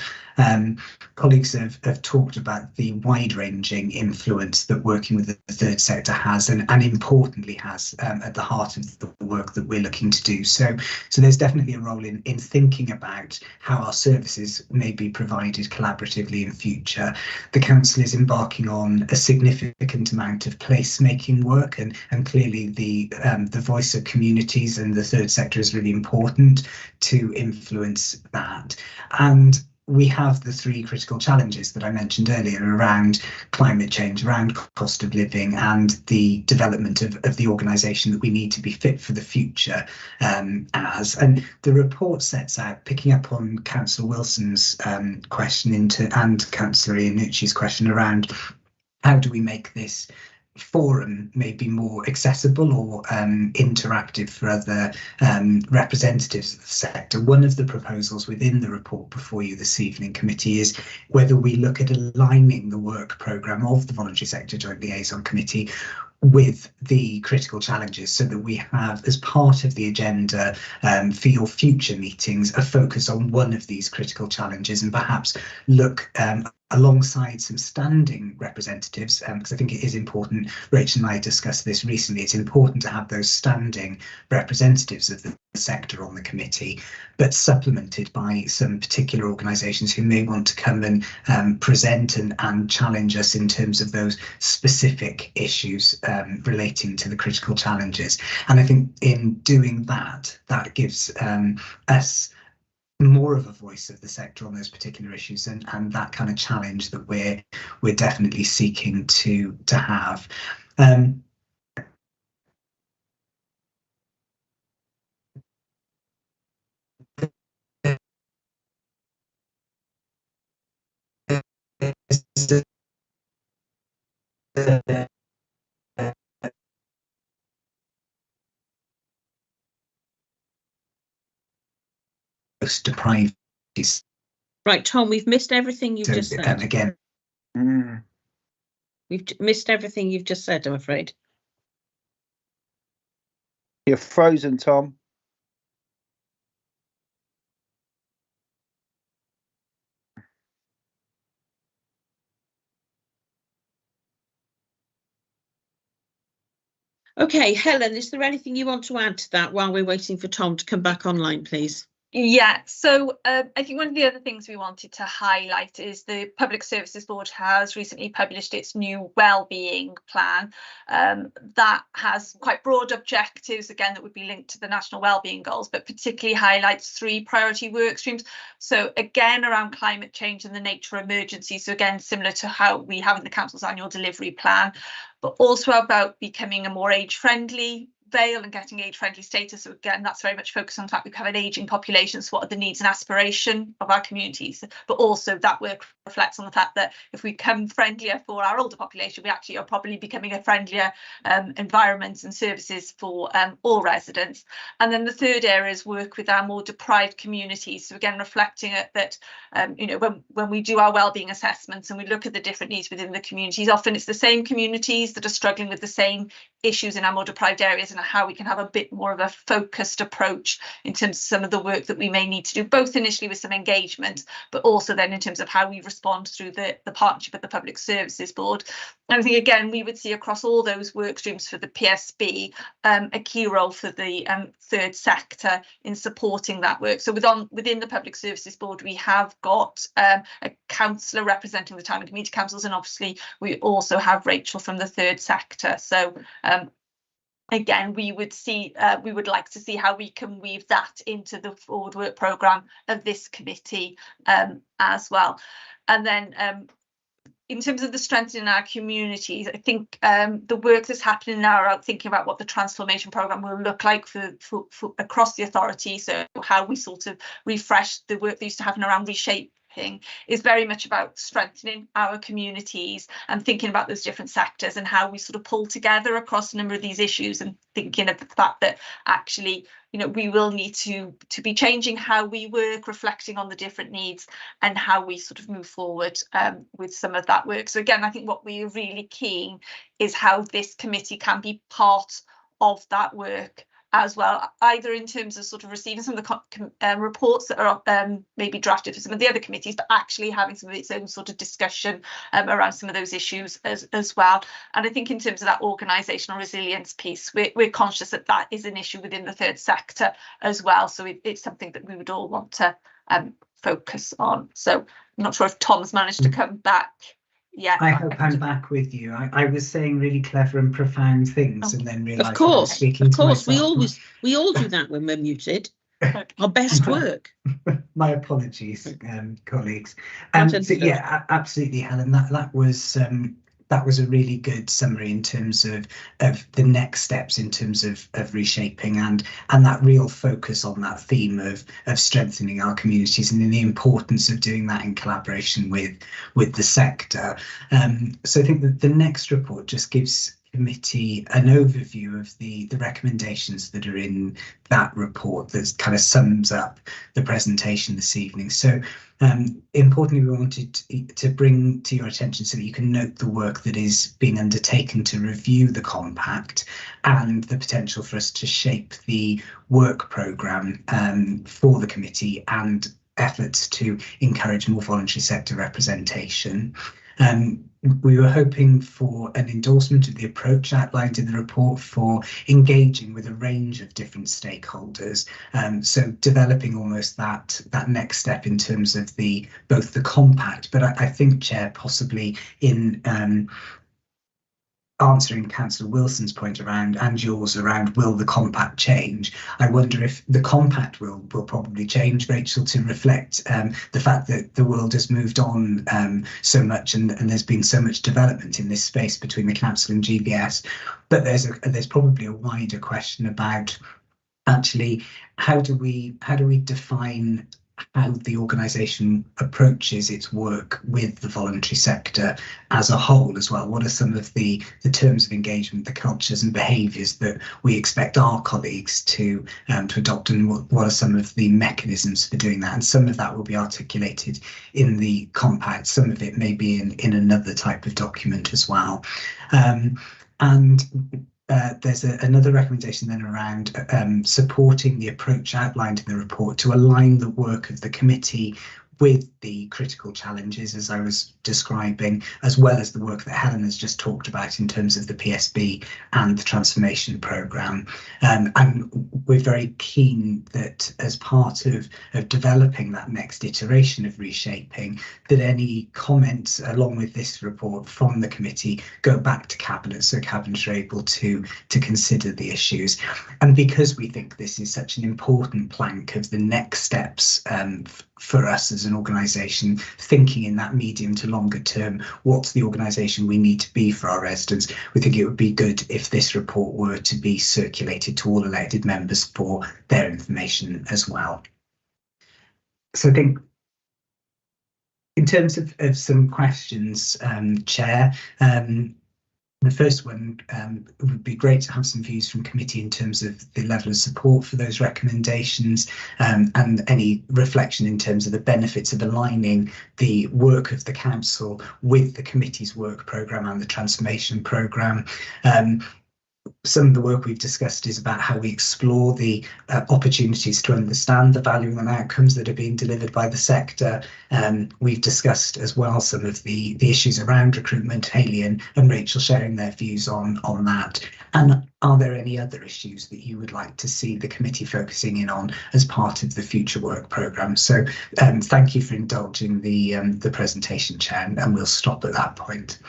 Colleagues have talked about the wide-ranging influence that working with the third sector has and importantly has at the heart of the work that we're looking to do. So there's definitely a role in thinking about how our services may be provided collaboratively in future. The Council is embarking on a significant amount of placemaking work, and clearly the voice of communities and the third sector is really important to influence that. And we have the three critical challenges that I mentioned earlier around climate change, around cost of living, and the development of the organisation that we need to be fit for the future as. And the report sets out, picking up on Councillor Wilson's question and Councillor Iannucci's question around how do we make this forum maybe more accessible or interactive for other representatives of the sector. One of the proposals within the report before you this evening, committee, is whether we look at aligning the work programme of the Voluntary Sector Joint Liaison Committee with the critical challenges, so that we have, as part of the agenda for your future meetings, a focus on one of these critical challenges, and perhaps look alongside some standing representatives, because I think it is important. Rachel and I discussed this recently. It's important to have those standing representatives of the sector on the committee, but supplemented by some particular organisations who may want to come and present and challenge us in terms of those specific issues relating to the critical challenges. And I think in doing that, that gives us more of a voice of the sector on those particular issues, and that kind of challenge that we're definitely seeking to have. Deprived. Right, Tom, we've missed everything you've just said. Again, we've missed everything you've just said, I'm afraid. You're frozen, Tom. Okay, Helen, is there anything you want to add to that while we're waiting for Tom to come back online, please? Yeah, so I think one of the other things we wanted to highlight is the Public Services Board has recently published its new wellbeing plan that has quite broad objectives, again, that would be linked to the national wellbeing goals, but particularly highlights 3 priority work streams. So again, around climate change and the nature of emergency. So again, similar to how we have in the Council's annual delivery plan, but also about becoming a more age-friendly Vale and getting age-friendly status. So again, that's very much focused on the fact we have an ageing population, so what are the needs and aspiration of our communities, but also that work reflects on the fact that if we become friendlier for our older population, we actually are probably becoming a friendlier environment and services for all residents. And then the third area is work with our more deprived communities. So again, reflecting that you know, when we do our wellbeing assessments and we look at the different needs within the communities, often it's the same communities that are struggling with the same issues in our more deprived areas, and how we can have a bit more of a focused approach in terms of some of the work that we may need to do, both initially with some engagement, but also then in terms of how we respond through the partnership with the Public Services Board. And I think, again, we would see across all those work streams for the PSB a key role for the third sector in supporting that work. So within the Public Services Board, we have got a councillor representing the town and community councils, and obviously we also have Rachel from the third sector. So again, we would like to see how we can weave that into the forward work programme of this committee as well. And then in terms of the strengthening our communities, I think the work that's happening now around thinking about what the transformation programme will look like for across the authority, so how we sort of refresh the work that used to happen around reshaping, is very much about strengthening our communities and thinking about those different sectors and how we sort of pull together across a number of these issues, and thinking of the fact that actually, you know, we will need to be changing how we work, reflecting on the different needs and how we sort of move forward with some of that work. So again, I think what we're really keen is how this committee can be part of that work as well, either in terms of sort of receiving some of the reports that are maybe drafted for some of the other committees, but actually having some of its own sort of discussion around some of those issues as well. And I think in terms of that organisational resilience piece, we're conscious that that is an issue within the third sector as well. So it's something that we would all want to focus on. So I'm not sure if Tom's managed to come back. Yeah, I hope I'm back with you. I was saying really clever and profound things, and then realised of course, speaking to myself. we all do that when we're muted. Our best work. My apologies, colleagues. Not So understood. yeah, absolutely, Helen. That was a really good summary in terms of the next steps in terms of reshaping and that real focus on that theme of strengthening our communities and the importance of doing that in collaboration with the sector. So I think that the next report just gives committee an overview of the recommendations that are in that report that kind of sums up the presentation this evening. So importantly, we wanted to bring to your attention so that you can note the work that is being undertaken to review the compact and the potential for us to shape the work programme for the committee and efforts to encourage more voluntary sector representation. We were hoping for an endorsement of the approach outlined in the report for engaging with a range of different stakeholders. So developing almost that next step in terms of both the compact, but I think, Chair, possibly in answering Councillor Wilson's point around and yours around will the compact change. I wonder if the compact will probably change, Rachel, to reflect the fact that the world has moved on so much and there's been so much development in this space between the council and GBS. But there's probably a wider question about actually how do we define how the organisation approaches its work with the voluntary sector as a whole as well. What are some of the terms of engagement, the cultures and behaviours that we expect our colleagues to adopt, and what are some of the mechanisms for doing that? And some of that will be articulated in the compact, some of it may be in another type of document as well. There's another recommendation then around supporting the approach outlined in the report to align the work of the committee with the critical challenges, as I was describing, as well as the work that Helen has just talked about in terms of the PSB and the transformation programme. And we're very keen that as part of developing that next iteration of reshaping, that any comments along with this report from the committee go back to Cabinet, so Cabinet are able to consider the issues. And because we think this is such an important plank of the next steps for us as an organisation, thinking in that medium to longer term, what's the organisation we need to be for our residents, we think it would be good if this report were to be circulated to all elected members for their information as well. So I think in terms of some questions, Chair, the first one, it would be great to have some views from committee in terms of the level of support for those recommendations and any reflection in terms of the benefits of aligning the work of the council with the committee's work programme and the transformation programme. Some of the work we've discussed is about how we explore the opportunities to understand the value and outcomes that are being delivered by the sector. We've discussed as well some of the issues around recruitment, Hayley and Rachel sharing their views on that. And are there any other issues that you would like to see the committee focusing in on as part of the future work programme? So thank you for indulging the presentation, Chair, and we'll stop at that point.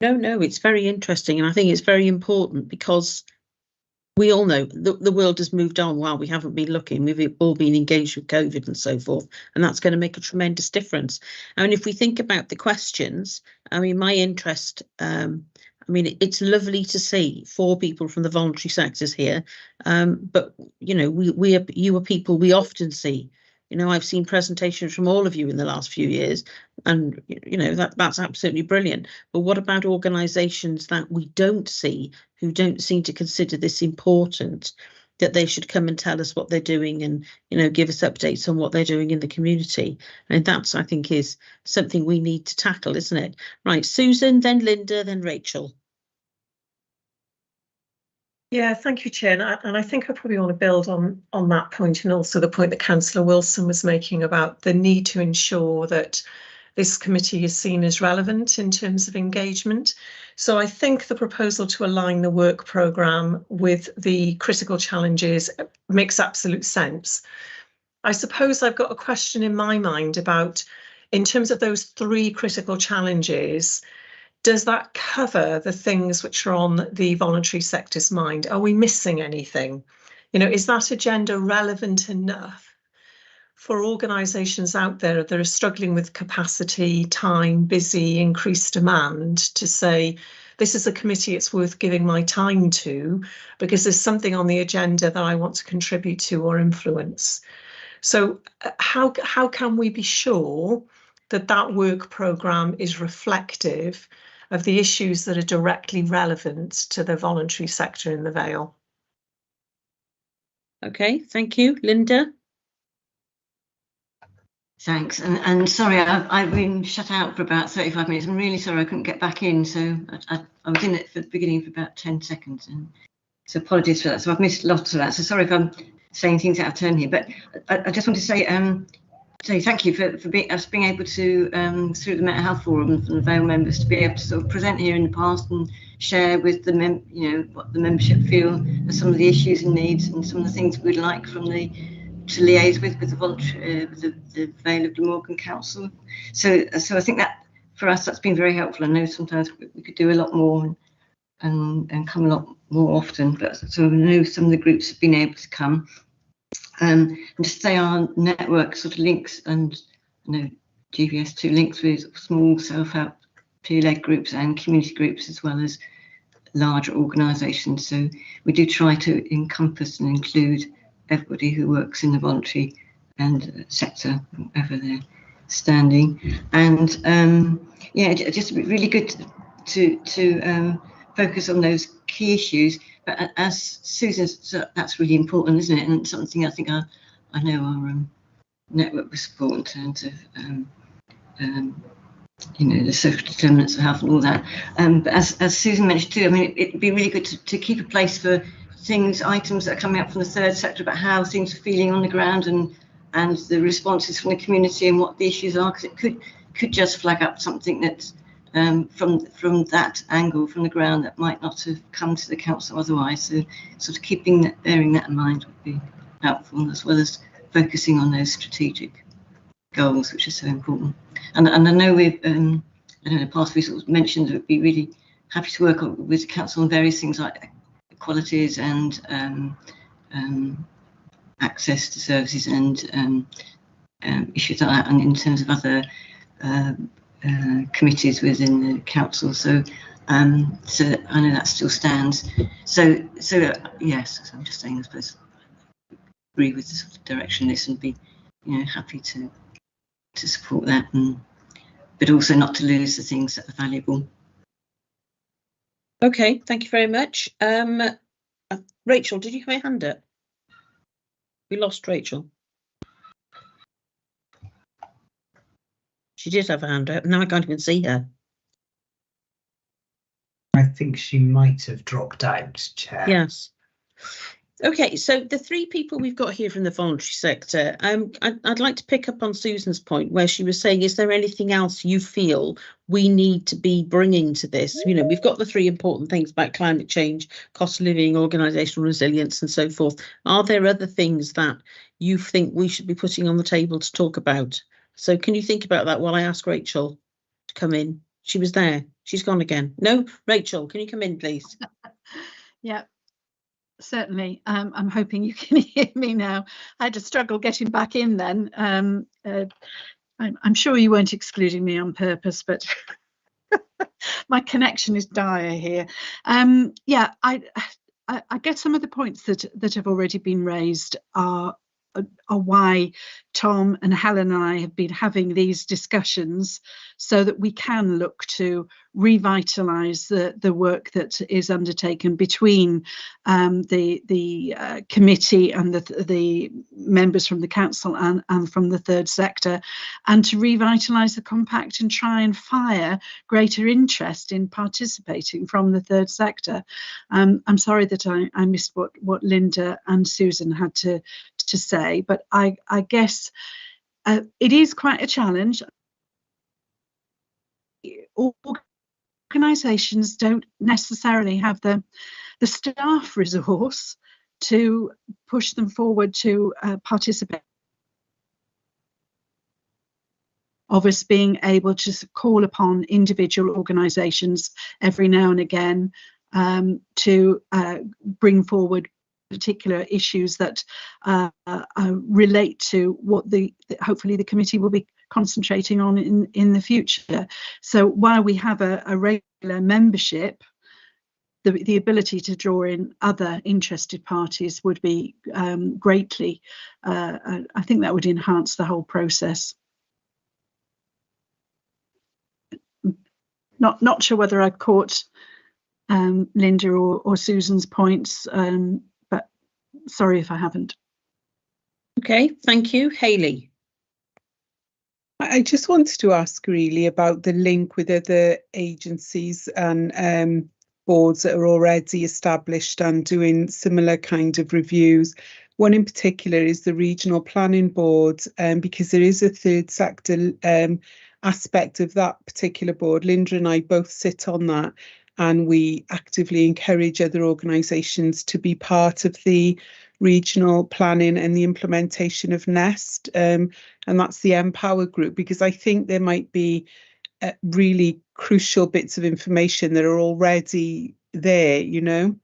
No, it's very interesting, and I think it's very important because we all know the world has moved on while we haven't been looking. We've all been engaged with COVID and so forth, and that's going to make a tremendous difference. I mean, if we think about the questions, I mean, my interest, it's lovely to see 4 people from the voluntary sectors here, but, you know, you are people we often see. You know, I've seen presentations from all of you in the last few years, and, you know, that's absolutely brilliant. But what about organisations that we don't see, who don't seem to consider this important, that they should come and tell us what they're doing and, you know, give us updates on what they're doing in the community? And that's, I think, is something we need to tackle, isn't it? Right, Susan, then Linda, then Rachel. Yeah, thank you, Chair. And I think I probably want to build on that point, and also the point that Councillor Wilson was making about the need to ensure that this committee is seen as relevant in terms of engagement. So I think the proposal to align the work programme with the critical challenges makes absolute sense. I suppose I've got a question in my mind about, in terms of those 3 critical challenges, does that cover the things which are on the voluntary sector's mind? Are we missing anything? You know, is that agenda relevant enough for organisations out there that are struggling with capacity, time, busy, increased demand, to say, this is a committee it's worth giving my time to because there's something on the agenda that I want to contribute to or influence. So how can we be sure that that work programme is reflective of the issues that are directly relevant to the voluntary sector in the Vale? Okay, thank you. Linda? Thanks, and sorry, I've been shut out for about 35 minutes. I'm really sorry I couldn't get back in, so I was in it for the beginning for about 10 seconds, and so apologies for that. So I've missed lots of that, so sorry if I'm saying things out of turn here, but I just want to say thank you for us being able to, through the Mental Health Forum and the Vale members, to be able to sort of present here in the past and share with the what the membership feel are some of the issues and needs and some of the things we'd like from to liaise with the voluntary, the Vale of Glamorgan Council. So I think that for us that's been very helpful. I know sometimes we could do a lot more and come a lot more often, but so I know some of the groups have been able to come. And just say our network sort of links, and I know GVS2 links with small self-help peer-led groups and community groups as well as larger organisations. So we do try to encompass and include everybody who works in the voluntary and sector, wherever they're standing. And yeah, just really good to focus on those key issues. But as Susan said, that's really important, isn't it? And something I think I know our network will support in terms of the social determinants of health and all that. But as Susan mentioned too, I mean, it'd be really good to keep a place for items that are coming up from the third sector about how things are feeling on the ground and the responses from the community and what the issues are, because it could just flag up something that's from that angle, from the ground, that might not have come to the council otherwise. So sort of bearing that in mind would be helpful, as well as focusing on those strategic goals, which are so important. And I know we've, in the past we sort of mentioned that we'd be really happy to work with the council on various things like equalities and access to services and issues like that, and in terms of other committees within the council. So I know that still stands. So yes, so I'm just saying, I suppose, agree with the sort of direction this and be happy to support that, but also not to lose the things that are valuable. Okay, thank you very much. Rachel, did you have a hand up? We lost Rachel. She did have a hand up. Now I can't even see her. I think she might have dropped out, Chair. Yes. Okay, so the three people we've got here from the voluntary sector, I'd like to pick up on Susan's point where she was saying, is there anything else you feel we need to be bringing to this? We've got the three important things about climate change, cost of living, organisational resilience and so forth. Are there other things that you think we should be putting on the table to talk about? So can you think about that while I ask Rachel to come in? She was there. She's gone again. No, Rachel, can you come in, please? Yeah. Certainly. I'm hoping you can hear me now. I had to struggle getting back in then. I'm sure you weren't excluding me on purpose, but my connection is dire here. Yeah, I guess some of the points that have already been raised are why Tom and Helen and I have been having these discussions, so that we can look to revitalise the work that is undertaken between the committee and the members from the council and from the third sector, and to revitalise the compact and try and fire greater interest in participating from the third sector. I'm sorry that I missed what Linda and Susan had to say, but I guess it is quite a challenge. Organisations don't necessarily have the staff resource to push them forward to participate. Of us being able to call upon individual organisations every now and again to bring forward particular issues that relate to what hopefully the committee will be concentrating on in the future. So while we have a regular membership, the ability to draw in other interested parties would be greatly, I think that would enhance the whole process. Not sure whether I've caught Linda or Susan's points, but sorry if I haven't. Okay, thank you. Hayley. I just wanted to ask really about the link with other agencies and boards that are already established and doing similar kind of reviews. One in particular is the Regional Planning Board, because there is a third sector aspect of that particular board. Linda and I both sit on that, and we actively encourage other organisations to be part of the regional planning and the implementation of NEST, and that's the Empower group, because I think there might be really crucial bits of information that are already there, you know,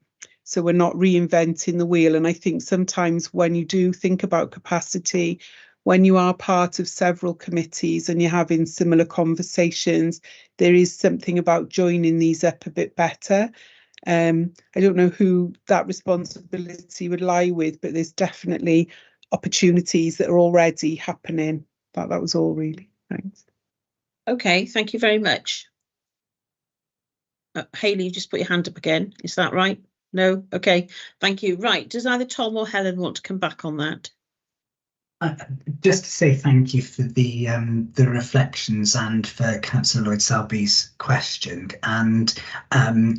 so we're not reinventing the wheel. And I think sometimes when you do think about capacity, when you are part of several committees and you're having similar conversations, there is something about joining these up a bit better. I don't know who that responsibility would lie with, but there's definitely opportunities that are already happening. That was all really. Thanks. Okay, thank you very much. Hayley, you just put your hand up again. Is that right? No? Okay, thank you. Right, does either Tom or Helen want to come back on that? Just to say thank you for the reflections and for Councillor Lloyd Selby's question. And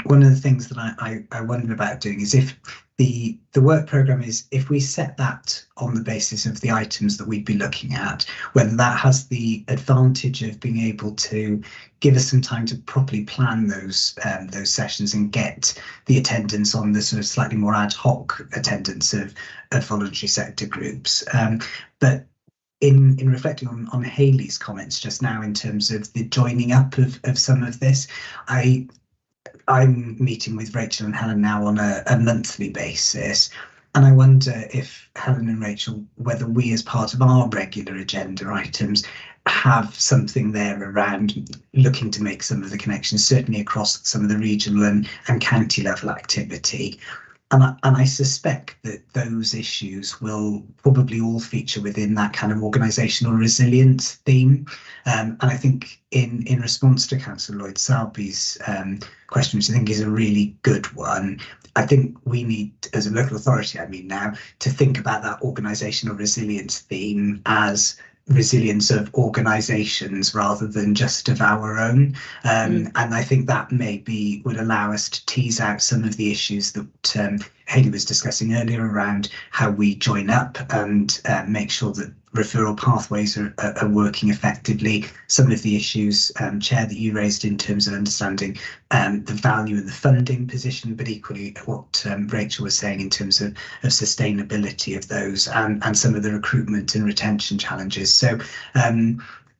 one of the things that I wonder about doing is if the work programme is, if we set that on the basis of the items that we'd be looking at, whether that has the advantage of being able to give us some time to properly plan those sessions and get the attendance on the sort of slightly more ad hoc attendance of voluntary sector groups. But in reflecting on Hayley's comments just now in terms of the joining up of some of this, I'm meeting with Rachel and Helen now on a monthly basis, and I wonder if Helen and Rachel, whether we as part of our regular agenda items have something there around looking to make some of the connections, certainly across some of the regional and county level activity. And I suspect that those issues will probably all feature within that kind of organisational resilience theme. And I think in response to Councillor Lloyd Selby's question, which I think is a really good one, I think we need, as a local authority, I mean now, to think about that organisational resilience theme as resilience of organisations rather than just of our own, and I think that maybe would allow us to tease out some of the issues that Hayley was discussing earlier around how we join up and make sure that referral pathways are working effectively. Some of the issues, Chair, that you raised in terms of understanding the value of the funding position, but equally what Rachel was saying in terms of sustainability of those and some of the recruitment and retention challenges. So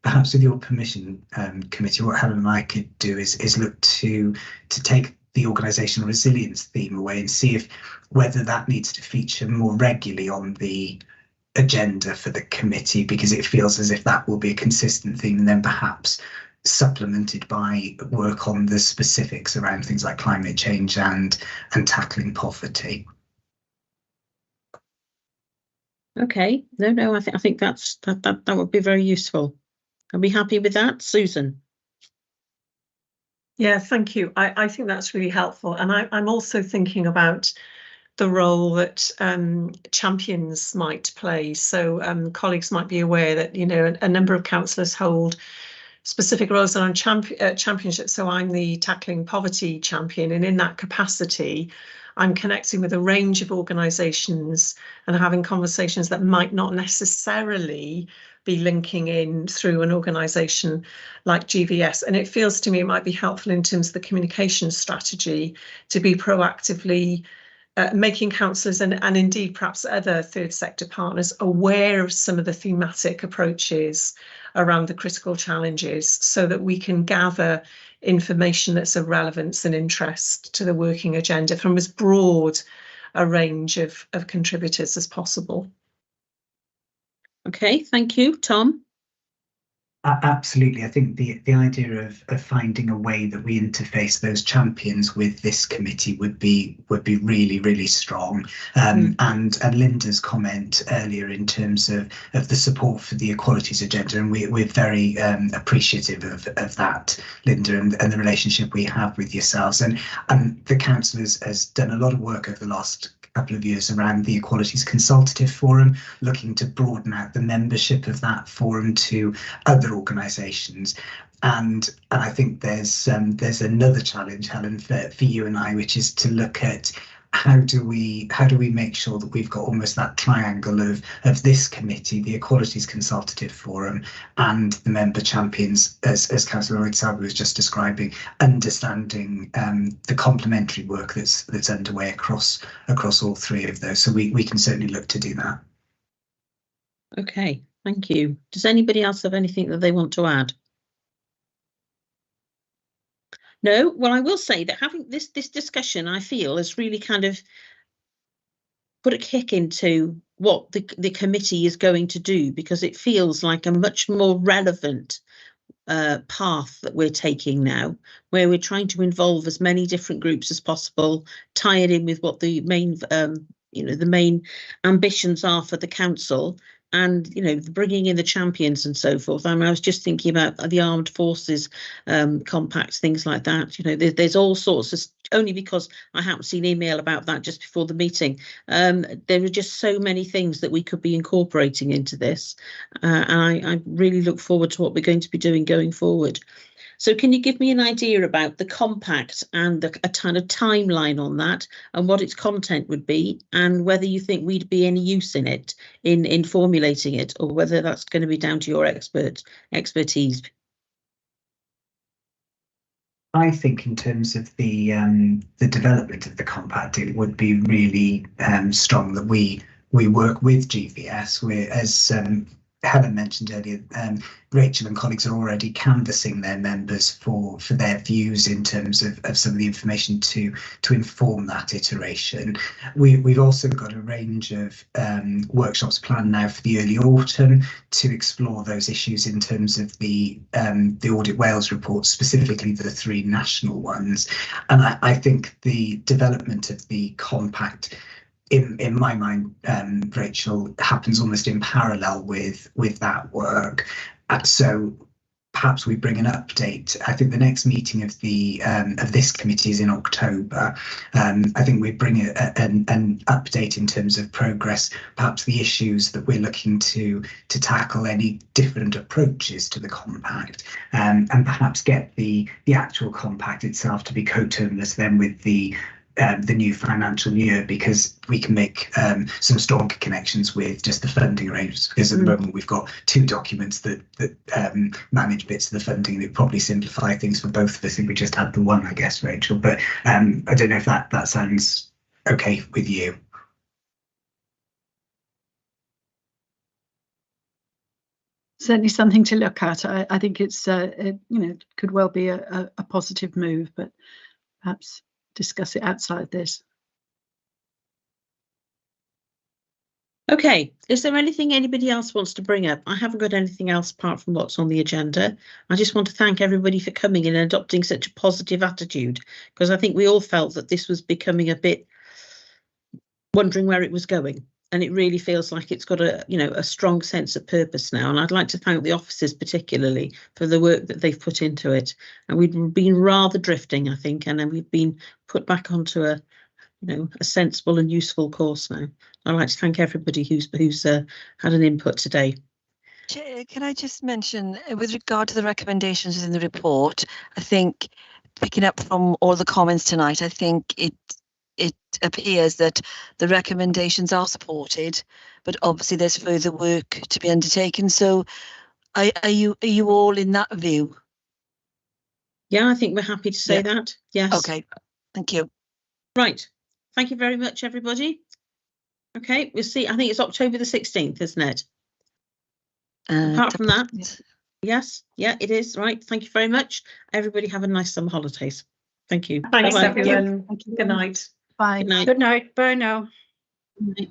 perhaps with your permission, committee, what Helen and I could do is look to take the organisational resilience theme away and see if whether that needs to feature more regularly on the agenda for the committee, because it feels as if that will be a consistent theme, and then perhaps supplemented by work on the specifics around things like climate change and tackling poverty. Okay, no, I think that would be very useful. Are we happy with that, Susan? Yeah, thank you. I think that's really helpful, and I'm also thinking about the role that champions might play. So colleagues might be aware that, you know, a number of councillors hold specific roles on championships. So I'm the Tackling Poverty champion, and in that capacity, I'm connecting with a range of organisations and having conversations that might not necessarily be linking in through an organisation like GVS. And it feels to me it might be helpful in terms of the communication strategy to be proactively making councillors and indeed perhaps other third sector partners aware of some of the thematic approaches around the critical challenges, so that we can gather information that's of relevance and interest to the working agenda from as broad a range of contributors as possible. Okay, thank you. Tom? Absolutely. I think the idea of finding a way that we interface those champions with this committee would be really, really strong. And Linda's comment earlier in terms of the support for the equalities agenda, and we're very appreciative of that, Linda, and the relationship we have with yourselves. And the council has done a lot of work over the last couple of years around the Equalities Consultative Forum, looking to broaden out the membership of that forum to other organisations. And I think there's another challenge, Helen, for you and I, which is to look at how do we make sure that we've got almost that triangle of this committee, the Equalities Consultative Forum, and the member champions, as Councillor Lloyd-Selby was just describing, understanding the complementary work that's underway across all three of those. So we can certainly look to do that. Okay, thank you. Does anybody else have anything that they want to add? No? Well, I will say that having this discussion, I feel, has really kind of put a kick into what the committee is going to do, because it feels like a much more relevant path that we're taking now, where we're trying to involve as many different groups as possible, tie it in with what the main the main ambitions are for the council, and bringing in the champions and so forth. I mean, I was just thinking about the armed forces compacts, things like that. There's all sorts of, only because I haven't seen email about that just before the meeting. There are just so many things that we could be incorporating into this, and I really look forward to what we're going to be doing going forward. So can you give me an idea about the compact and a kind of timeline on that, and what its content would be, and whether you think we'd be any use in it, in formulating it, or whether that's going to be down to your expertise? I think in terms of the development of the compact, it would be really strong that we work with GVS. We're, as Helen mentioned earlier, Rachel and colleagues are already canvassing their members for their views in terms of some of the information to inform that iteration. We've also got a range of workshops planned now for the early autumn to explore those issues in terms of the Audit Wales report, specifically the three national ones. And I think the development of the compact, in my mind, Rachel, happens almost in parallel with that work. So perhaps we bring an update. I think the next meeting of this committee is in October. I think we bring an update in terms of progress, perhaps the issues that we're looking to tackle, any different approaches to the compact, and perhaps get the actual compact itself to be coterminous then with the new financial year, because we can make some stronger connections with just the funding arrangements, because at the moment we've got two documents that manage bits of the funding, and it probably simplify things for both of us if we just had the one, I guess, Rachel. But I don't know if that sounds okay with you. Certainly something to look at. I think it's could well be a positive move, but perhaps discuss it outside this. Okay, is there anything anybody else wants to bring up? I haven't got anything else apart from what's on the agenda. I just want to thank everybody for coming and adopting such a positive attitude, because I think we all felt that this was becoming a bit wondering where it was going. And it really feels like it's got a strong sense of purpose now. And I'd like to thank the officers particularly for the work that they've put into it. And we've been rather drifting, I think, and then we've been put back onto a sensible and useful course now. I'd like to thank everybody who's had an input today. Chair, can I just mention, with regard to the recommendations in the report, I think, picking up from all the comments tonight, I think it appears that the recommendations are supported, but obviously there's further work to be undertaken. So are you all in that view? Yeah, I think we're happy to say that. Yes. Okay, thank you. Right. Thank you very much, everybody. Okay, we'll see. I think it's October the 16th, isn't it? Apart from that, yes, yeah, it is. Right. Thank you very much. Everybody have a nice summer holidays. Thank you. Thanks, Bye-bye. everyone. Thank you. Good night. Bye. Good night. Good night. Bye now. Right.